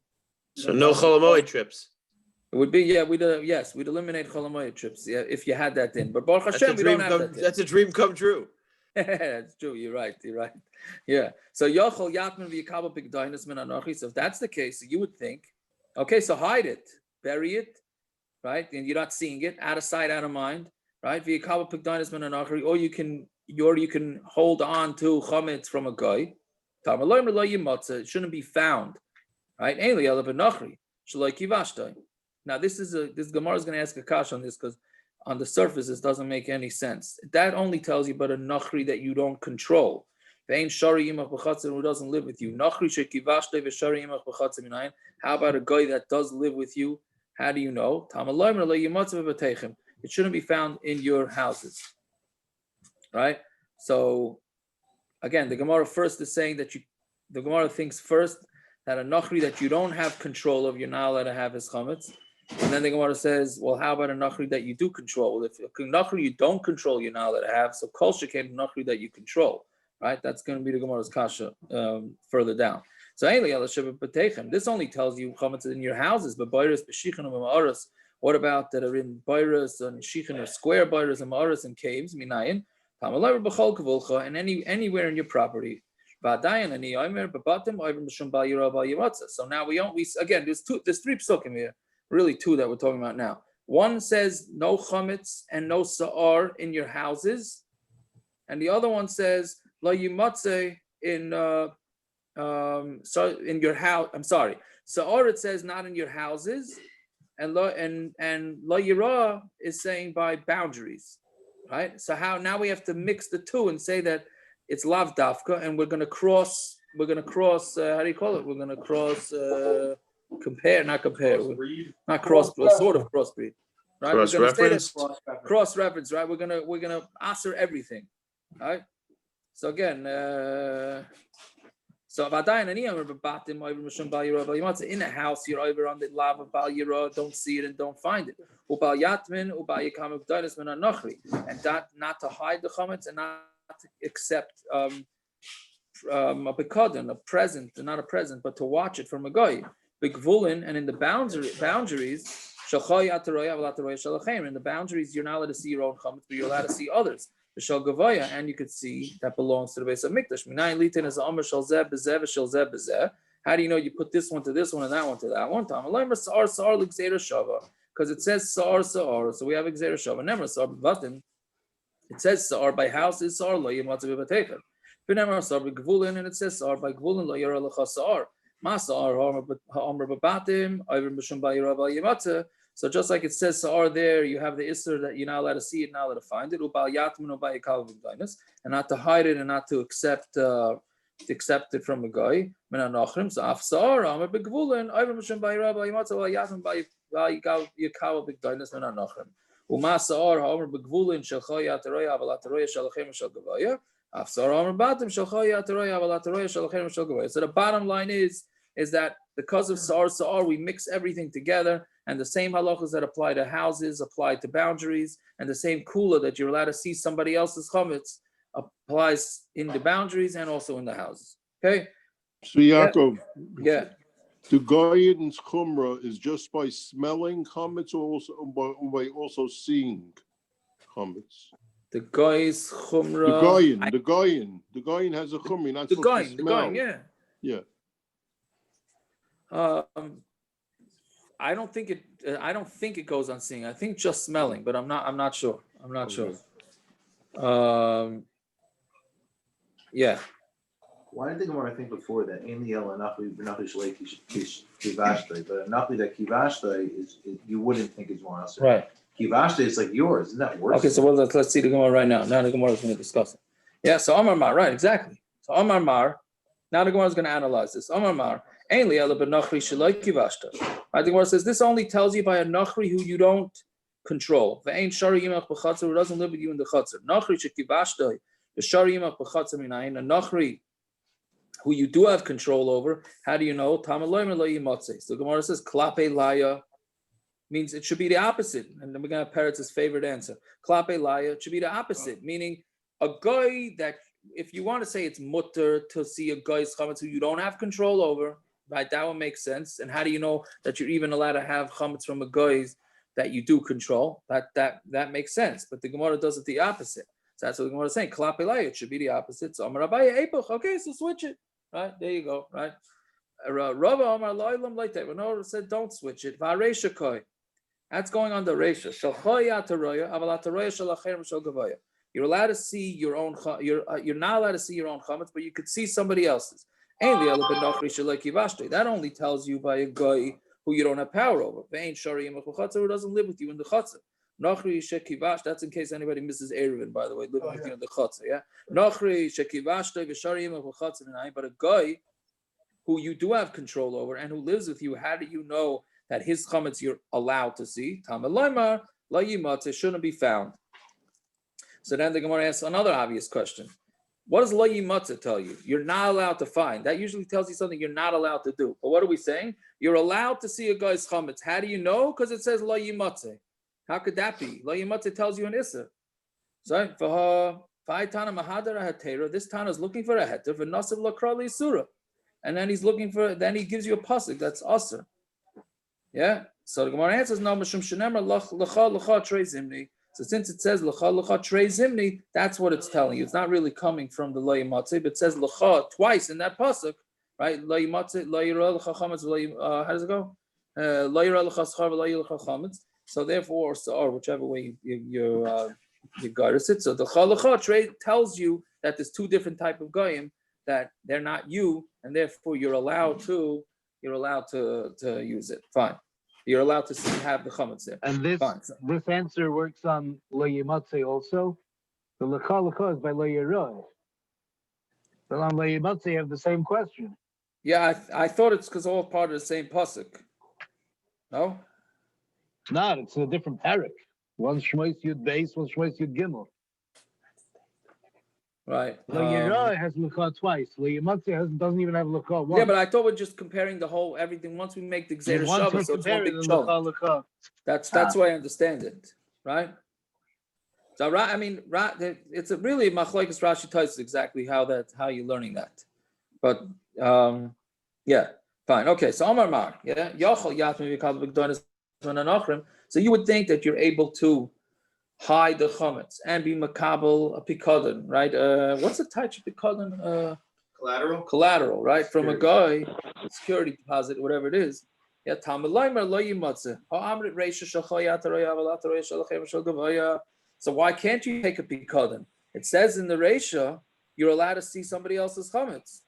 no Cholamoid trips. It would be, we'd eliminate Cholamoid trips, if you had that in. But Baruch Hashem, we don't have that. That's a dream come true. That's true. You're right. Yeah. So Yochel Yatman v'Yikabel Pigdainas Min Anochi. So if that's the case, you would think, okay, so hide it, bury it, right? And you're not seeing it, out of sight, out of mind, right? V'Yikabel Pigdainas Min Anochi, or you can hold on to chametz from a guy. It shouldn't be found, right? Now this Gemara is going to ask a kash on this, because on the surface this doesn't make any sense. That only tells you about a nachri that you don't control. Who doesn't live with you? How about a guy that does live with you? How do you know? It shouldn't be found in your houses, right? So again, the Gemara first is saying that the Gemara thinks first that a nachri that you don't have control of, you're not allowed to have his chametz. And then the Gemara says, well, how about a nachri that you do control? Well, if a nachri you don't control, you're not allowed to have. So kol sheken nachri that you control, right? That's going to be the Gemara's kasha further down. So this only tells you chametz in your houses, but bayros, b'shichin, and ma'aros. What about that are in bayros and shichin or square bayros and ma'aros and caves? Minayin, and anywhere in your property. So now again, there's three pesukim here, really two that we're talking about now. One says no chametz and no sa'ar in your houses, and the other one says la yimatze in your house. I'm sorry, sa'ar it says not in your houses, and la yira is saying by boundaries, right? So how now we have to mix the two and say that it's lav dafka, and we're going to cross. How do you call it? We're going to cross. Not cross, sort of crossbreed, right? Cross reference. Cross reference, right? We're gonna answer everything, right? So again, so in a house you're over on the lav of bal yira, don't see it and don't find it. And that not to hide the chametz and not to accept a bekadon, a present, not a present, but to watch it from a guy. Begvulin, and in the boundaries, in the boundaries, you're not allowed to see your own chametz, but you're allowed to see others. And you could see that belongs to the base of mikdash. How do you know you put this one to this one and that one to that one? Because it says sa'ar, so we have exera shava. Never sa'ar b'vatim. It says sa'ar by houses, sa'ar lo yimatzav b'vatechem. V'never sa'ar b'gvulin, and it says sa'ar by gvulin lo yara lecha sa'ar. So just like it says sa'ar there, you have the isser that you're not allowed to see it, not allowed to find it, and not to hide it and not to accept it from a guy. So the bottom line is that because of sa'ar, we mix everything together, and the same halachos that apply to houses apply to boundaries, and the same kula that you're allowed to see somebody else's chametz applies in the boundaries and also in the houses. Okay? So Yaakov, yeah. The Goyen's chumrah is just by smelling chametz, or by also seeing chametz. The guy's chumrah. The Goyen has a chumrah. Not supposed to smell. Yeah. Yeah. I don't think it goes on seeing. I think just smelling, but I'm not sure. Yeah. Why did the Gemara think before that in the nachli kivashtai, but a nachli that kivashtai is you wouldn't think is more else. Right. Kivashtai is like yours, isn't that worse? Okay, so let's see the Gemara right now. Now the Gemara is going to discuss it. Yeah. So Amar Mar, right? Exactly. So Amar Mar. Now the Gemara is going to analyze this. Amar Mar. Right, the Gemara says this only tells you by a nachri who you don't control. Who doesn't live with you in the chatzar. Nachri shekivashtoi, the shari yimach b'chatzar minayin, a nachri who you do have control over. How do you know? Tamaloyim lo yimatzei. So the Gemara says klape laya means it should be the opposite, and then we're going to have Peretz's favorite answer. Klape laya, it should be the opposite, meaning a guy that if you want to say it's mutter to see a guy's chametz who you don't have control over. Right, that would make sense. And how do you know that you're even allowed to have chametz from a guy that you do control? That makes sense. But the Gemara does it the opposite. So that's what the Gemara is saying. Klape laya, it should be the opposite. So Amar Abaye epoch. Okay, so switch it. Right, there you go. Right. Rava Amar Loilam Leite. Rava said don't switch it. Va'reisha koi. That's going on the reisha. Shalchoya taroya, aval taroya shalacherem shel gavaya. You're allowed to see your own. You're not allowed to see your own chametz, but you could see somebody else's. That only tells you by a guy who you don't have power over. Who doesn't live with you in the chatzar. That's in case anybody misses erev, by the way, living with you in the chatzar. Yeah. But a guy who you do have control over and who lives with you, how do you know that his chametz you're allowed to see? It shouldn't be found. So then the Gemara asks another obvious question. What does lo yimatzeh tell you? You're not allowed to find. That usually tells you something you're not allowed to do. But what are we saying? You're allowed to see a guy's chametz. How do you know? Because it says lo yimatzeh. How could that be? Lo yimatzeh tells you an issa. So this Tana is looking for a heter for nasiv lakrali surah, and then he's looking for. Then he gives you a passuk that's usher. Yeah. So the Gemara answers no mishum shenemar lacha trei zimni. So since it says lacha trei zimni, that's what it's telling you. It's not really coming from the lo yimatzeh, but it says lacha twice in that passuk, right? Lo yimatzeh, lo yira lacha chametz. How does it go? Lo yira lacha schar, lo yira lacha chametz. So therefore, or whichever way you got it. So the halacha trade tells you that there's two different type of goyim, that they're not you, and therefore you're allowed to use it. Fine, you're allowed to have the chametz there. And this answer works on lo yimatzeh also. The lecha is by lo yirah. But on lo yimatzeh you have the same question. Yeah, I thought it's because all part of the same pasuk. No, not. It's a different parak. One shmois yud beis, one shmois yud gimel. Right. Lo yirah has lecha twice. Lo yimatzeh doesn't even have lecha once. Yeah, but I thought we're just comparing the whole everything. Once we make the gzeira shabbos, so it's one big chunk. That's why I understand it, right? So I mean, it's a really machlokes Rashi Tais exactly how you're learning that, but yeah, fine, okay. So Amar Mar, yeah, Yachol Yatmi Vikal B'Gdonis Vananachrim. So you would think that you're able to hide the chametz and be makabel a pikadon, right? What's the type of pikadon? Collateral, right? From a guy, security deposit, whatever it is. Yeah, Talmud Leimer lo yimatzeh. Ha'amrit reisha shachayat roya avalat roya shalachem shal gavaya. So why can't you take a pikadon? It says in the reisha you're allowed to see somebody else's chametz,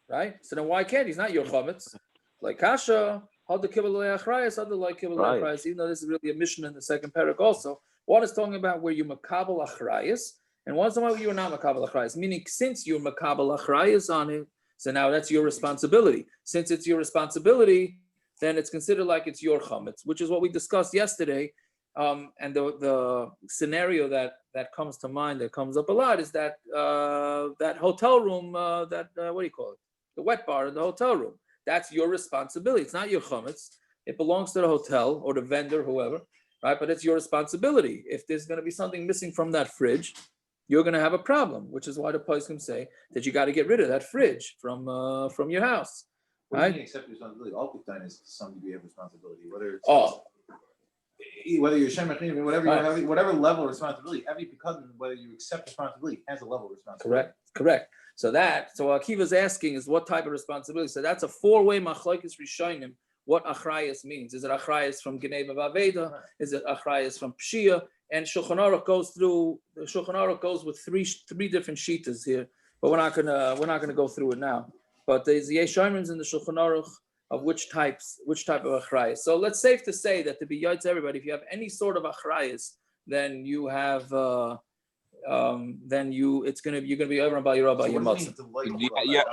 right? So then why can't he? He's not your chametz. Like kasha. Even though this is really a mission in the second parak also. One is talking about where you makabel achrayas, and one's talking about where you're not makabel achrayas. Meaning, since you're makabel achrayas on it, so now that's your responsibility. Since it's your responsibility, then it's considered like it's your chametz, which is what we discussed yesterday. And the scenario that comes to mind, that comes up a lot, is that that hotel room, what do you call it? The wet bar in the hotel room. That's your responsibility. It's not your chametz. It belongs to the hotel or the vendor, whoever, right? But it's your responsibility. If there's going to be something missing from that fridge, you're going to have a problem, which is why the pesukim say that you got to get rid of that fridge from your house, right? What do you mean accept responsibility? All Kutain is to some degree of responsibility, whether you're Shemachim, whatever level of responsibility, every pikadon, whether you accept responsibility, has a level of responsibility. Correct. So Akiva's asking is what type of responsibility. So that's a four-way machlokes rishonim. What achrayas means? Is it achrayas from Geneva Vaveda? Is it achrayas from Pshia? And Shulchan Aruch goes with three different shitas here, but we're not gonna go through it now. But there's yeshayimins in the Shulchan Aruch of which type of achrayas. So let's safe to say that to be yotz everybody, if you have any sort of achrayas, then you have you're gonna be over by your matzah. Yeah.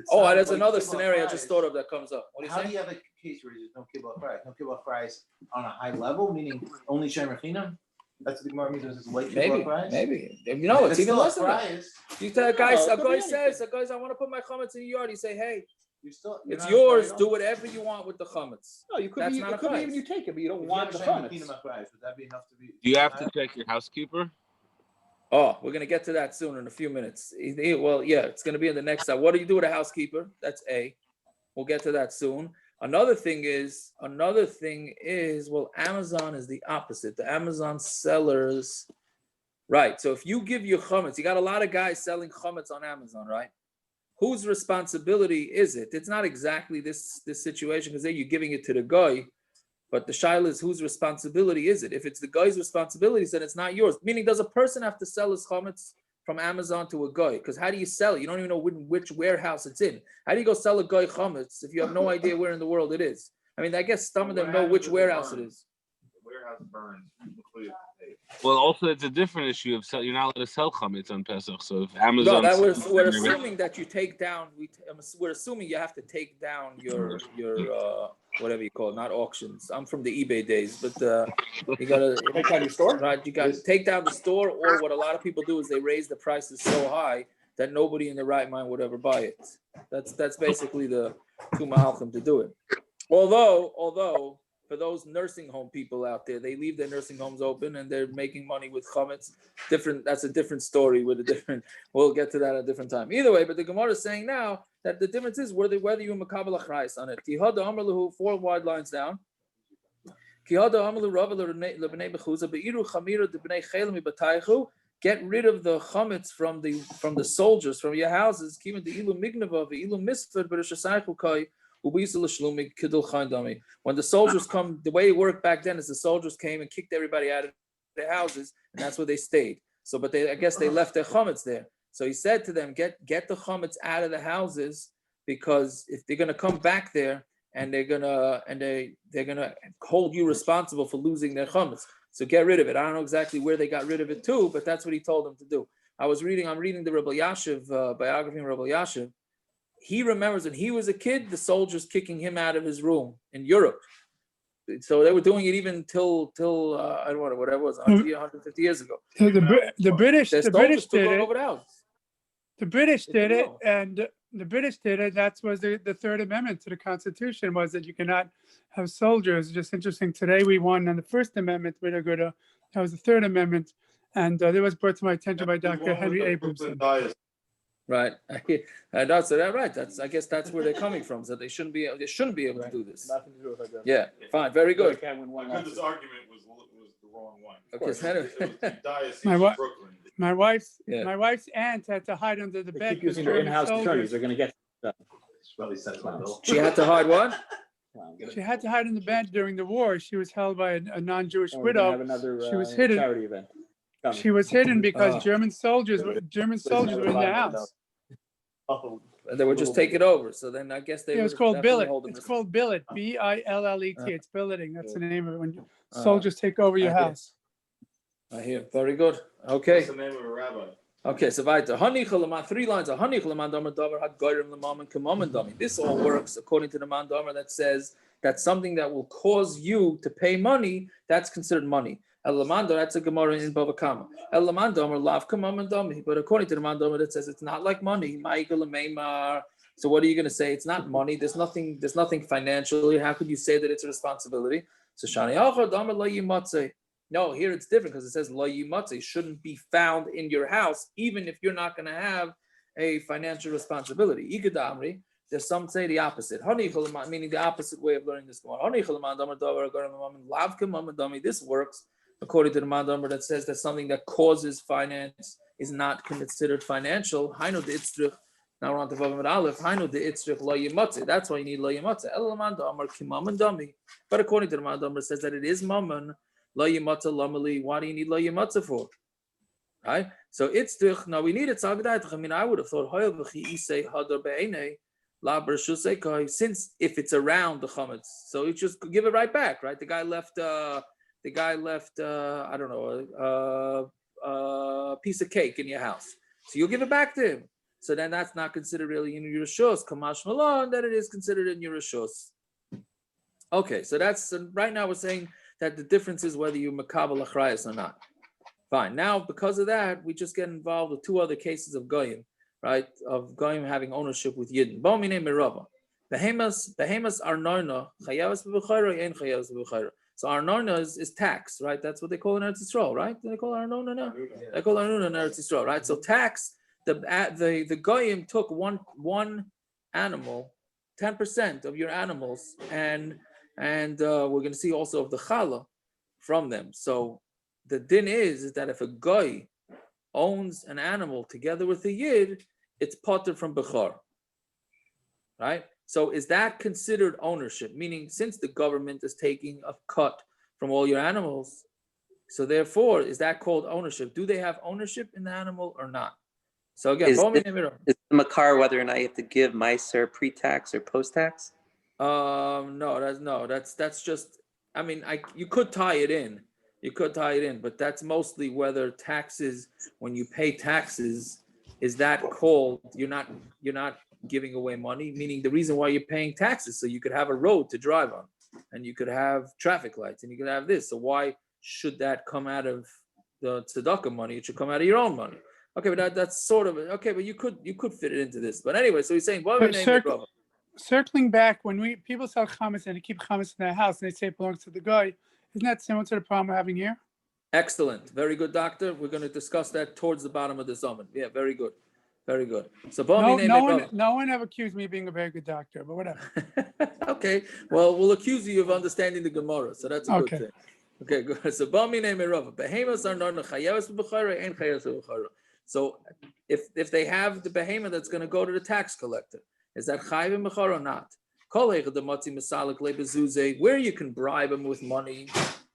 Oh, there's another scenario I just thought of that comes up. What do you say? How do you have a case where there's no kibbutz fries? No kibbutz fries on a high level, meaning only Shem Rechinam? That's what the Gemara means. It's like kibbutz fries. Maybe. It's even less than that. You tell a guy says, I want to put my chametz in your yard. You say, hey, it's yours. Do whatever you want with the chametz. No, you could be even you take it, but you don't want the chametz. Would that be enough to be? Do you have to check your housekeeper? Oh, we're going to get to that soon in a few minutes. Well, yeah, it's going to be in the next time. What do you do with a housekeeper? That's A. We'll get to that soon. Another thing is, well, Amazon is the opposite. The Amazon sellers, right? So if you give your chametz, you got a lot of guys selling chametz on Amazon, right? Whose responsibility is it? It's not exactly this situation, because then you're giving it to the guy. But the shaila is, whose responsibility is it? If it's the guy's responsibility, then it's not yours. Meaning, does a person have to sell his chametz from Amazon to a guy? Because how do you sell it? You don't even know which warehouse it's in. How do you go sell a guy chametz if you have no idea where in the world it is? I mean, I guess some of them know which warehouse it is. The warehouse burns. Well, also it's a different issue of you're not allowed to sell chametz on Pesach. So if Amazon, we're assuming that you take down. We're assuming you have to take down your whatever you call it, not auctions. I'm from the eBay days, but you gotta take down your store, right? You gotta take down the store, or what a lot of people do is they raise the prices so high that nobody in their right mind would ever buy it. That's basically the two mahalchim to do it. Although for those nursing home people out there, they leave their nursing homes open and they're making money with chametz. That's a different story with a different. We'll get to that at a different time. Either way, but the Gemara is saying now that the difference is whether you makabel achrayis on it. Kihada amalahu, 4 wide lines down. Kihada amalu rava lebnei bechuza beiru chamira debnei chelim bataychu. Get rid of the chametz from the soldiers from your houses. When the soldiers come, the way it worked back then is the soldiers came and kicked everybody out of their houses, and that's where they stayed. So, but I guess they left their chametz there. So he said to them, get the chametz out of the houses, because if they're gonna come back there and they're gonna hold you responsible for losing their chametz. So get rid of it. I don't know exactly where they got rid of it to, but that's what he told them to do. I'm reading the Rabbi Yashiv biography of Rabbi Yashiv. He remembers when he was a kid, the soldiers kicking him out of his room in Europe. So they were doing it even till I don't know, whatever it was, 150 years ago. The British did it. The British did it, and the British did it. That was the Third Amendment to the Constitution, was that you cannot have soldiers. Just interesting. Today we won on the First Amendment. That was the Third Amendment, and it was brought to my attention by Dr. Henry Abramson. Right, that's right. I guess that's where they're coming from. So they shouldn't be able to do this. Nothing to do with our government. Yeah, fine, very good. This argument was the wrong one. My wife's aunt had to hide under the They bed. keep using their in-house attorneys. They're going to get. She had to hide what? She had to hide in the bed during the war. She was held by a non-Jewish Oh, we're gonna widow. have another, She was hidden. charity event. Coming. She was hidden because German soldiers were in the house. And they would just take it over. So then I guess they. It was called billet. It's called billet. Billet. It's billeting. That's the name of it. When soldiers take over your house. I hear. Very good. Okay. What's the name of a rabbi? Okay, so weiter. 3 lines. This all works according to the Mandamer that says that something that will cause you to pay money, that's considered money. That's a Gemara in Bava Kama. But according to the Mandamer that says it's not like money. So what are you going to say? It's not money. There's nothing financially. How could you say that it's a responsibility? So Shani no, here it's different because it says lo yimatze, shouldn't be found in your house, even if you're not going to have a financial responsibility. Ikadamri, there's some say the opposite. Meaning the opposite way of learning this. This works according to the Mandamer that says that something that causes finance is not considered financial. Now we're on to Vav Aleph. That's why you need lo yimatze. But according to the Mandamer, it says that it is mammon. Lo yimatza lamali. Why do you need lo yimatza for? Right? So it's now we need it. I mean, I would have thought since if it's around the chametz, so you just give it right back, right? The guy left I don't know, a piece of cake in your house, so you'll give it back to him. So then that's not considered really in your rishos, kamash malon, that it is considered in your rishos. Okay, so that's right now we're saying that the difference is whether you makabel achrayas or not. Fine. Now, because of that, we just get involved with 2 other cases of goyim, right? Of goyim having ownership with yidden. Bo'mine merava. Behemas arnona chayavas b'bechayra ein chayavas b'bechayra. So arnona is tax, right? That's what they call in Eretz Yisrael, right? Do they call arnona now? They call arnona in Eretz Yisrael, right? So tax. The goyim took one animal, 10% of your animals, and we're going to see also of the challah from them. So the din is that if a goy owns an animal together with a yid, it's potter from bechor, right? So is that considered ownership? Meaning, since the government is taking a cut from all your animals, so therefore, is that called ownership? Do they have ownership in the animal or not? So again, is the makar whether or not you have to give meiser pre-tax or post-tax? No, that's just. I mean, you could tie it in. But that's mostly whether taxes. When you pay taxes, is that called? You're not giving away money, meaning the reason why you're paying taxes, so you could have a road to drive on, and you could have traffic lights, and you could have this. So why should that come out of the tzedakah money? It should come out of your own money. Okay, but that's sort of okay. But you could fit it into this. But anyway, so he's saying, circling back, when people sell chametz and they keep chametz in their house and they say it belongs to the guy, isn't that similar to the problem we're having here? Excellent, very good, doctor. We're going to discuss that towards the bottom of the summit. Yeah, very good, very good. So no one ever accused me of being a very good doctor, but whatever. Okay, well, we'll accuse you of understanding the Gemara, so that's a good thing. Okay, good. So so if they have the behemoth that's going to go to the tax collector, is that chayiv in bechor or not? Where you can bribe them with money,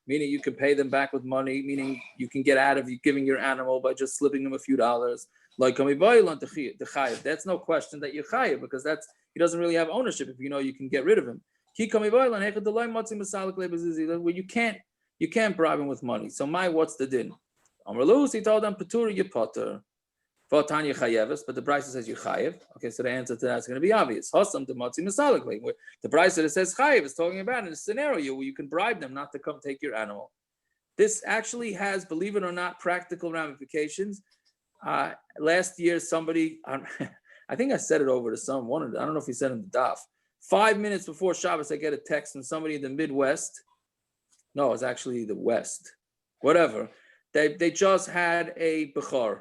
meaning you can pay them back with money, meaning you can get out of you giving your animal by just slipping them a few dollars. Like that's no question that you're chayiv, because he doesn't really have ownership if you know you can get rid of him. Where you can't bribe him with money. So what's the din? He told them Petura you potter. But the Brisa says you chayiv. Okay, so the answer to that's going to be obvious. Hosam the matzi misalekle. The Brisa that says chayiv is talking about in a scenario where you can bribe them not to come take your animal. This actually has, believe it or not, practical ramifications. Last year, somebody, I think I said it over to someone. I don't know if he said in the daf. 5 minutes before Shabbos, I get a text from somebody in the Midwest. No, it's actually the West. Whatever. They just had a bechor.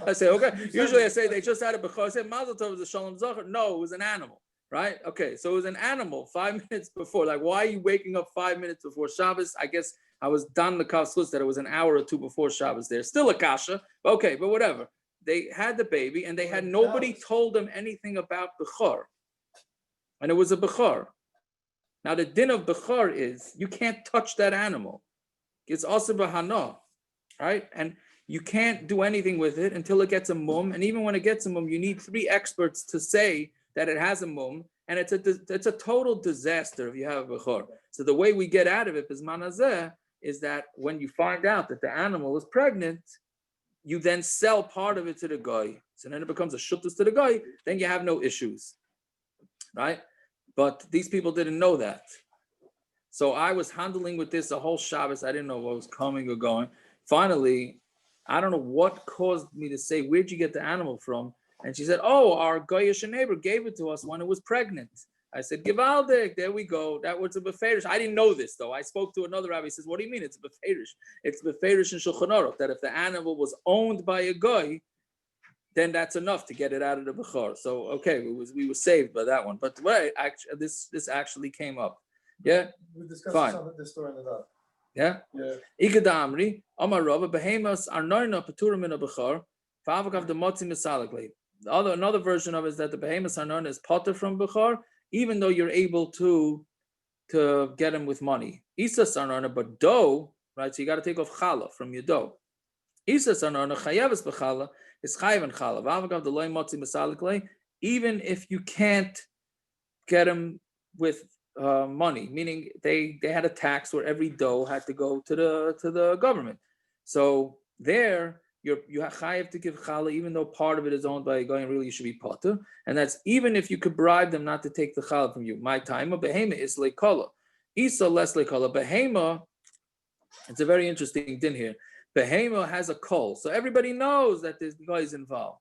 I say, okay. Usually I say they just had a bechor. I say, Mazel Tov was a shalom zachar. No, it was an animal, right? Okay, so it was an animal 5 minutes before. Like, why are you waking up 5 minutes before Shabbos? I guess I was done the kavschus that it was an hour or two before Shabbos. There's still a kasha. Okay, but whatever. They had the baby, and they had nobody told them anything about bechor, and it was a bechor. Now the din of bechor is you can't touch that animal. It's also bahana, right? And you can't do anything with it until it gets a mum. And even when it gets a mum, you need 3 experts to say that it has a mum. And it's a total disaster if you have a bechor. So the way we get out of it is that when you find out that the animal is pregnant, you then sell part of it to the guy. So then it becomes a shuttus to the guy. Then you have no issues, right? But these people didn't know that. So I was handling with this a whole Shabbos. I didn't know what was coming or going. Finally, I don't know what caused me to say, where'd you get the animal from? And she said, oh, our Goyish neighbor gave it to us when it was pregnant. I said, Givaldik, there we go. That was a beferish. I didn't know this, though. I spoke to another rabbi. He says, what do you mean it's a beferish? It's beferish in Shulchan Aruch, that if the animal was owned by a guy, then that's enough to get it out of the bechor. So, okay, we were saved by that one. But wait, actually, this actually came up. Yeah? We discussed fine. this story in the daf. Yeah? Ikeda Amri, Amar Rava, Behemas are noina peturim in a bechor, Favakav the motzi misalekli. Another version of it is that the behemoths are known as potter from bechor, even though you're able to get them with money. Isa sarnona, but dough, right? So you got to take off challah from your dough. Isa sarnona chayavis bechallah is chayav and challah. Vavagav the loy motzi misalekli. Even if you can't get them with money, meaning they had a tax where every dough had to go to the government. So there you have chayav to give challah, even though part of it is owned by a guy, and really you should be potter. And that's even if you could bribe them not to take the challah from you. My time, a behema is leikola. Isa less leikola. Behema, it's a very interesting din here. Behema has a kol, so everybody knows that this guy is involved.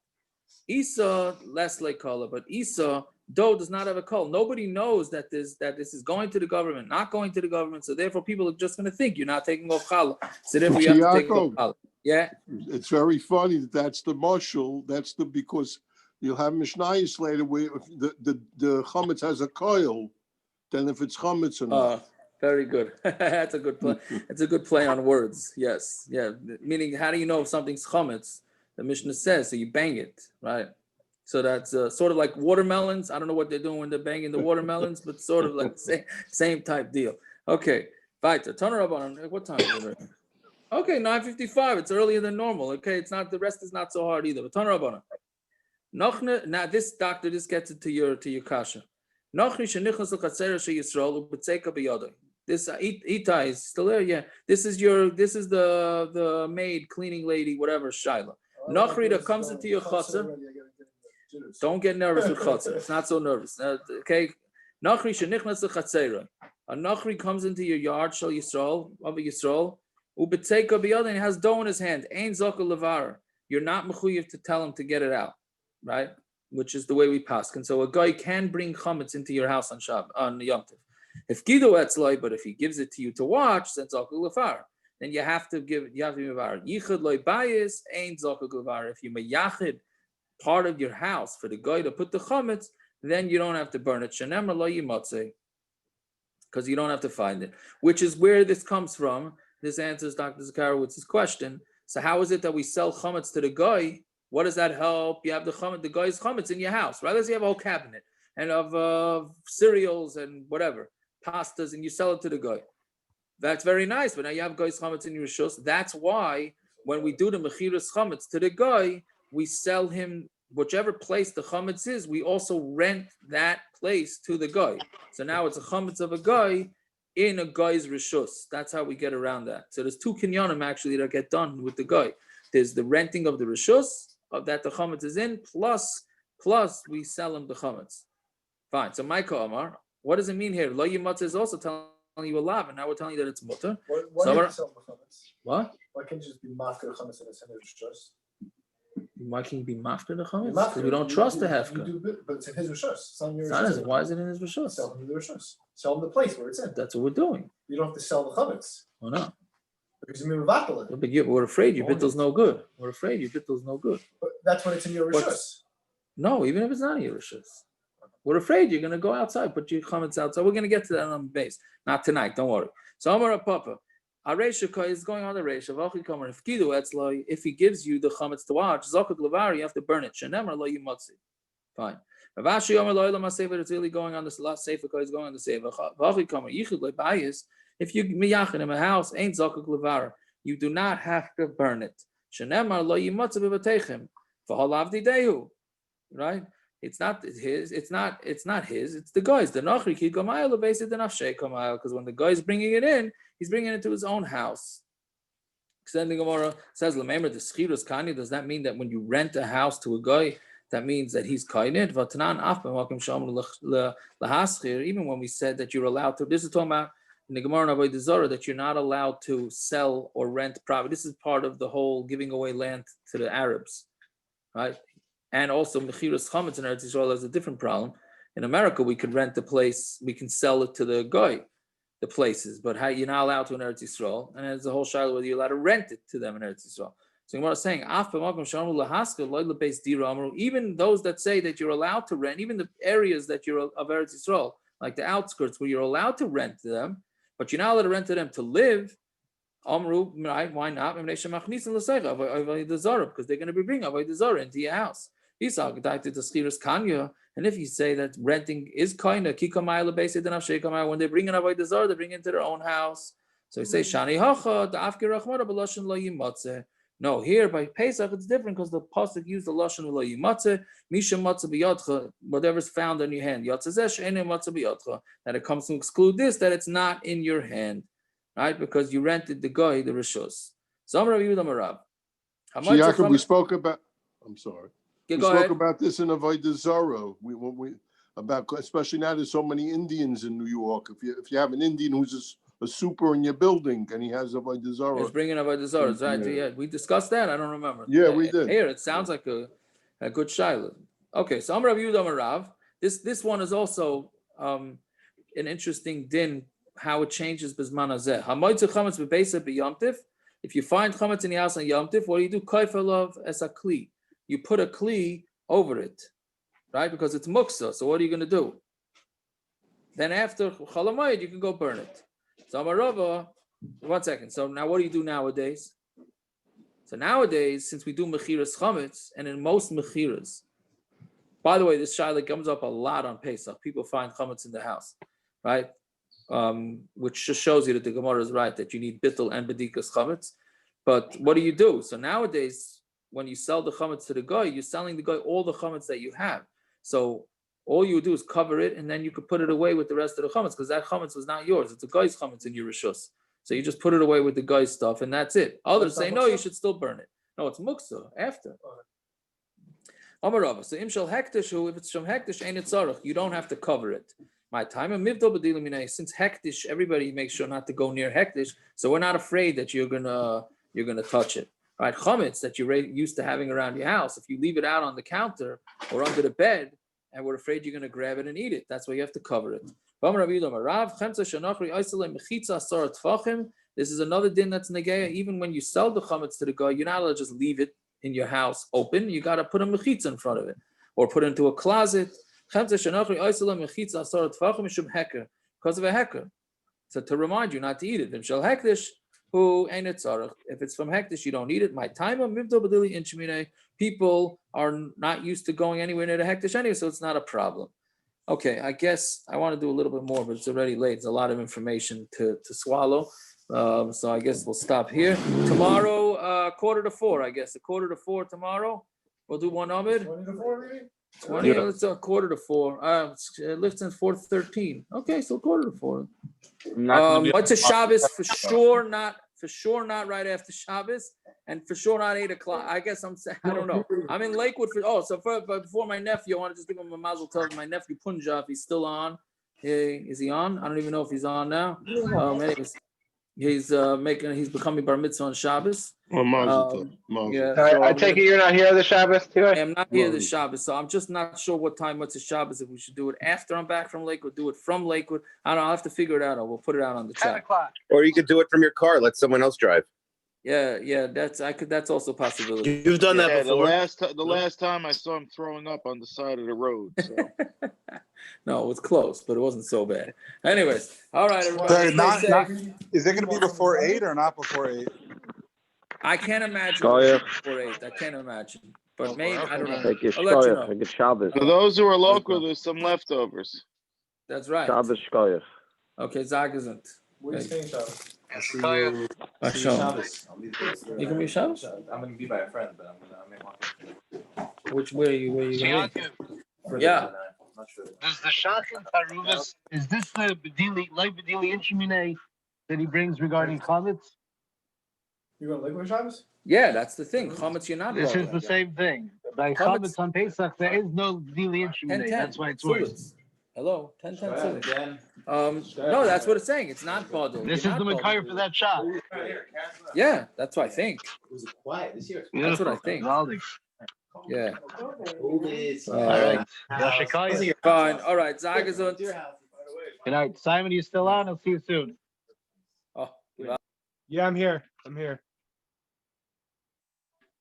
Isa less leikola, but Isa dough does not have a kol. Nobody knows that this is going to the government, not going to the government. So therefore, people are just going to think you're not taking off challah. So therefore, you have to take off challah. Yeah, it's very funny that's the mashal. That's because you'll have mishnayos later where the chametz has a coil. Then if it's chametz or not. Very good. That's a good play. It's a good play on words. Yes, yeah. Meaning, how do you know if something's chametz? The Mishnah says so. You bang it, right? So that's sort of like watermelons. I don't know what they're doing when they're banging the watermelons, but sort of like same type deal. Okay, weiter. Turn it up on. What time is it? Okay, 9:55. It's earlier than normal. Okay, it's not. The rest is not so hard either. But turn up on it. Now this doctor, this gets it to your kasha. This Itai is still there. Yeah, this is the maid, cleaning lady, whatever. Shaila. Nachri that comes into your chassan. Don't get nervous with chatzah. It's not so nervous. Okay. Nachri shenichnas lechatzera. A nachri comes into your yard, shal Yisrael, of Yisrael, ubetzeika biyad, and he has dough in his hand. Ein zaka levar. You're not mechuyev to tell him to get it out, right? Which is the way we pass. And so a guy can bring chametz into your house on Yom Tov. If gido etzloi, but if he gives it to you to watch, then zaka levar. Then you have to give it. You have to be mevar. Yichud loy bayis ein zaka levar. If you mayachid part of your house for the guy to put the chametz, then you don't have to burn it. Shenemar lo yimatzeh. Because you don't have to find it, which is where this comes from. This answers Dr. Zakharowitz's question. So how is it that we sell chametz to the guy? What does that help? You have the guy's chametz in your house, right? Let's say you have a whole cabinet and of cereals and whatever, pastas, and you sell it to the guy. That's very nice, but now you have guy's chametz in your shus. That's why when we do the mechiras chametz to the guy, we sell him whichever place the chametz is, we also rent that place to the guy. So now it's a chametz of a guy in a guy's rishus. That's how we get around that. So there's two kinyanim actually that get done with the guy. There's the renting of the rishus of that the chametz is in, plus we sell him the chametz. Fine. So Micah Omar, what does it mean here? Lo yimatz is also telling you a lav, and now we're telling you that it's mutter. Why do you sell the chametz? What? Why can't you just be mafka the chametz and it's in his rishus? Why can you be mafka the chametz? Because we don't trust the hefka. But it's in his rishus. It's on your rishus. Why is it in his rishus? Sell him the rishus. Sell him the place where it's in. That's what we're doing. You don't have to sell the chametz. Why not? Because you're mevatel it. But we're afraid your bittel's no good. We're afraid your bittel's no good. But that's when it's in your rishus. No, even if it's not in your rishus. We're afraid you're going to go outside, put your chametz outside. We're going to get to that on the base. Not tonight, don't worry. So Amar Papa, Aresha is going on the Resha. If he gives you the chametz to watch, Zakuk Levar, you have to burn it. Shenemar lo yimotzi. Fine. Ravashi Omer lo ilam hasefer, it's really going on this last sefer, is going on the sefer. If you miyachin in a house, ain't Zakuk Levar, you do not have to burn it. Shenemar lo yimotzi b'bateichem. V'halavdi dehu. Right? It's not his. It's not his. It's the guy's. The nachri ki gamayel lebesid the nafshei gamayel. Because when the guy's bringing it in, he's bringing it to his own house. Extending Gemara says, "Remember the schirus kani." Does that mean that when you rent a house to a guy, that means that he's kainit? V'tanan af b'makom shalom lehaschir. Even when we said that you're allowed to, this is talking about in the Gemara Avodah Zarah that you're not allowed to sell or rent property. This is part of the whole giving away land to the Arabs, right? And also, mechiras chametz in Eretz Yisrael has a different problem. In America, we can rent the place, we can sell it to the guy, the places, but how you're not allowed to in Eretz Yisrael. And there's a whole shiloh whether you're allowed to rent it to them in Eretz Yisrael. So what I'm saying, even those that say that you're allowed to rent, even the areas that you're of Eretz Yisrael, like the outskirts where you're allowed to rent to them, but you're not allowed to rent to them to live. Amru, right? Why not? Because they're going to be bringing avodah zarah into your house. And if you say that renting is kind of when they bring an avodah zarah, they bring it into their own house. So you say shani hacha lo yimatze. No, here by Pesach it's different because the passuk used the lashon lo yimatze misha matze biyadcha, whatever's found on your hand. That it comes to exclude this, that it's not in your hand, right? Because you rented the guy the rishos. We spoke about. I'm sorry. We spoke about this in Avodah Zarah. We about, especially now there's so many Indians in New York. If you have an Indian who's a super in your building and he has Avodah Zarah, he's bringing Avodah Zarah, right? Yeah, we discussed that. I don't remember. Yeah, we did. Here it sounds like a good shiloh. Okay, so Amar Rav Rav. This one is also an interesting din how it changes bisman hazeh. Hamoitzu chametz bebeisa b'yomtiv. If you find chametz in the house on Yom Tiv, what do? Kaifalav as a kli. You put a kli over it, right? Because it's muksa. So what are you going to do? Then after Chalamayid, you can go burn it. So Amarava, 1 second. So now what do you do nowadays? So nowadays, since we do mechiras chametz, and in most mechiras, by the way, this shaila comes up a lot on Pesach. People find chametz in the house, right? Which just shows you that the Gemara is right, that you need bittul and bedikas chametz. But what do you do? So nowadays, when you sell the chametz to the guy, you're selling the guy all the chametz that you have. So all you do is cover it, and then you could put it away with the rest of the chametz, because that chametz was not yours. It's a guy's chametz in your rishus. So you just put it away with the guy's stuff, and that's it. Others say, no, you should still burn it. No, it's muksa after. Amarava. So imshal hektish, if it's from hektish, ain't it tzarich. You don't have to cover it. My time and mivdo b'dilim minay. Since hektish, everybody makes sure not to go near hektish, so we're not afraid that you're gonna touch it. Right? Chametz that you're used to having around your house. If you leave it out on the counter or under the bed, and we're afraid you're gonna grab it and eat it, that's why you have to cover it. This is another din that's negeya. Even when you sell the chametz to the guy, you're not allowed to just leave it in your house open. You got to put a mechitza in front of it, or put it into a closet. Because of a hecker. So to remind you not to eat it. If it's from hektish, you don't eat it. My time people are not used to going anywhere near the hektish anyway, so it's not a problem. Okay, I guess I want to do a little bit more, but it's already late. It's a lot of information to swallow. So I guess we'll stop here. Tomorrow, 3:45, I guess. 3:45 tomorrow. We'll do one Amud. 20, let's 3:45. Lifton's 4:13. Okay, so 3:45. What's a Shabbos? For sure not right after Shabbos, and for sure not 8 o'clock. I guess I don't know. I'm in Lakewood but before my nephew, I want to just give him a mazel tov. My nephew Punjab, he's still on. Is he on? I don't even know if he's on now. Anyways, he's becoming bar mitzvah on Shabbos. Yeah. I take it you're not here the Shabbos too? I am not here this Shabbos, so I'm just not sure what time, what's the Shabbos, if we should do it after I'm back from Lakewood, do it from Lakewood. I don't know, I'll have to figure it out, or we'll put it out on the chat. Or you could do it from your car. Let someone else drive. Yeah, that's also a possibility. You've done that before. The last time I saw him throwing up on the side of the road. So. No, it was close, but it wasn't so bad. Anyways, all right, everybody. Is it going to be before 8 or not before 8? I can't imagine before 8. I can't imagine. But maybe, I don't know. I'll let you know. For those who are local, there's some leftovers. That's right. Shabbos shkoyach. Okay, Zagazant. What are you saying, Shabbos? I'll see you Shabbos. You can be Shabbos? I'm gonna be by a friend, but I may walk. Where are you going? Yeah. I'm not sure. Does the Shachin Taruvas, is this the Bedili Inchimine that he brings regarding Chametz? You going to Lakewood Shabbos? Yeah, that's the thing. Chametz, you're not. This is the same thing. By Chametz on Pesach, there is no Bedili Inchimine. That's why it's worse. Hello, 10-10 again. No, that's what it's saying. It's not bothered. This is the Makar for that shot. Yeah, that's what I think. Was it quiet this year? That's what I think. Yeah. All right. Fine. All right. Zagazund. Good night. Simon, you still on? I'll see you soon. Oh, Yeah, I'm here.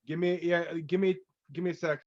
Give me a sec.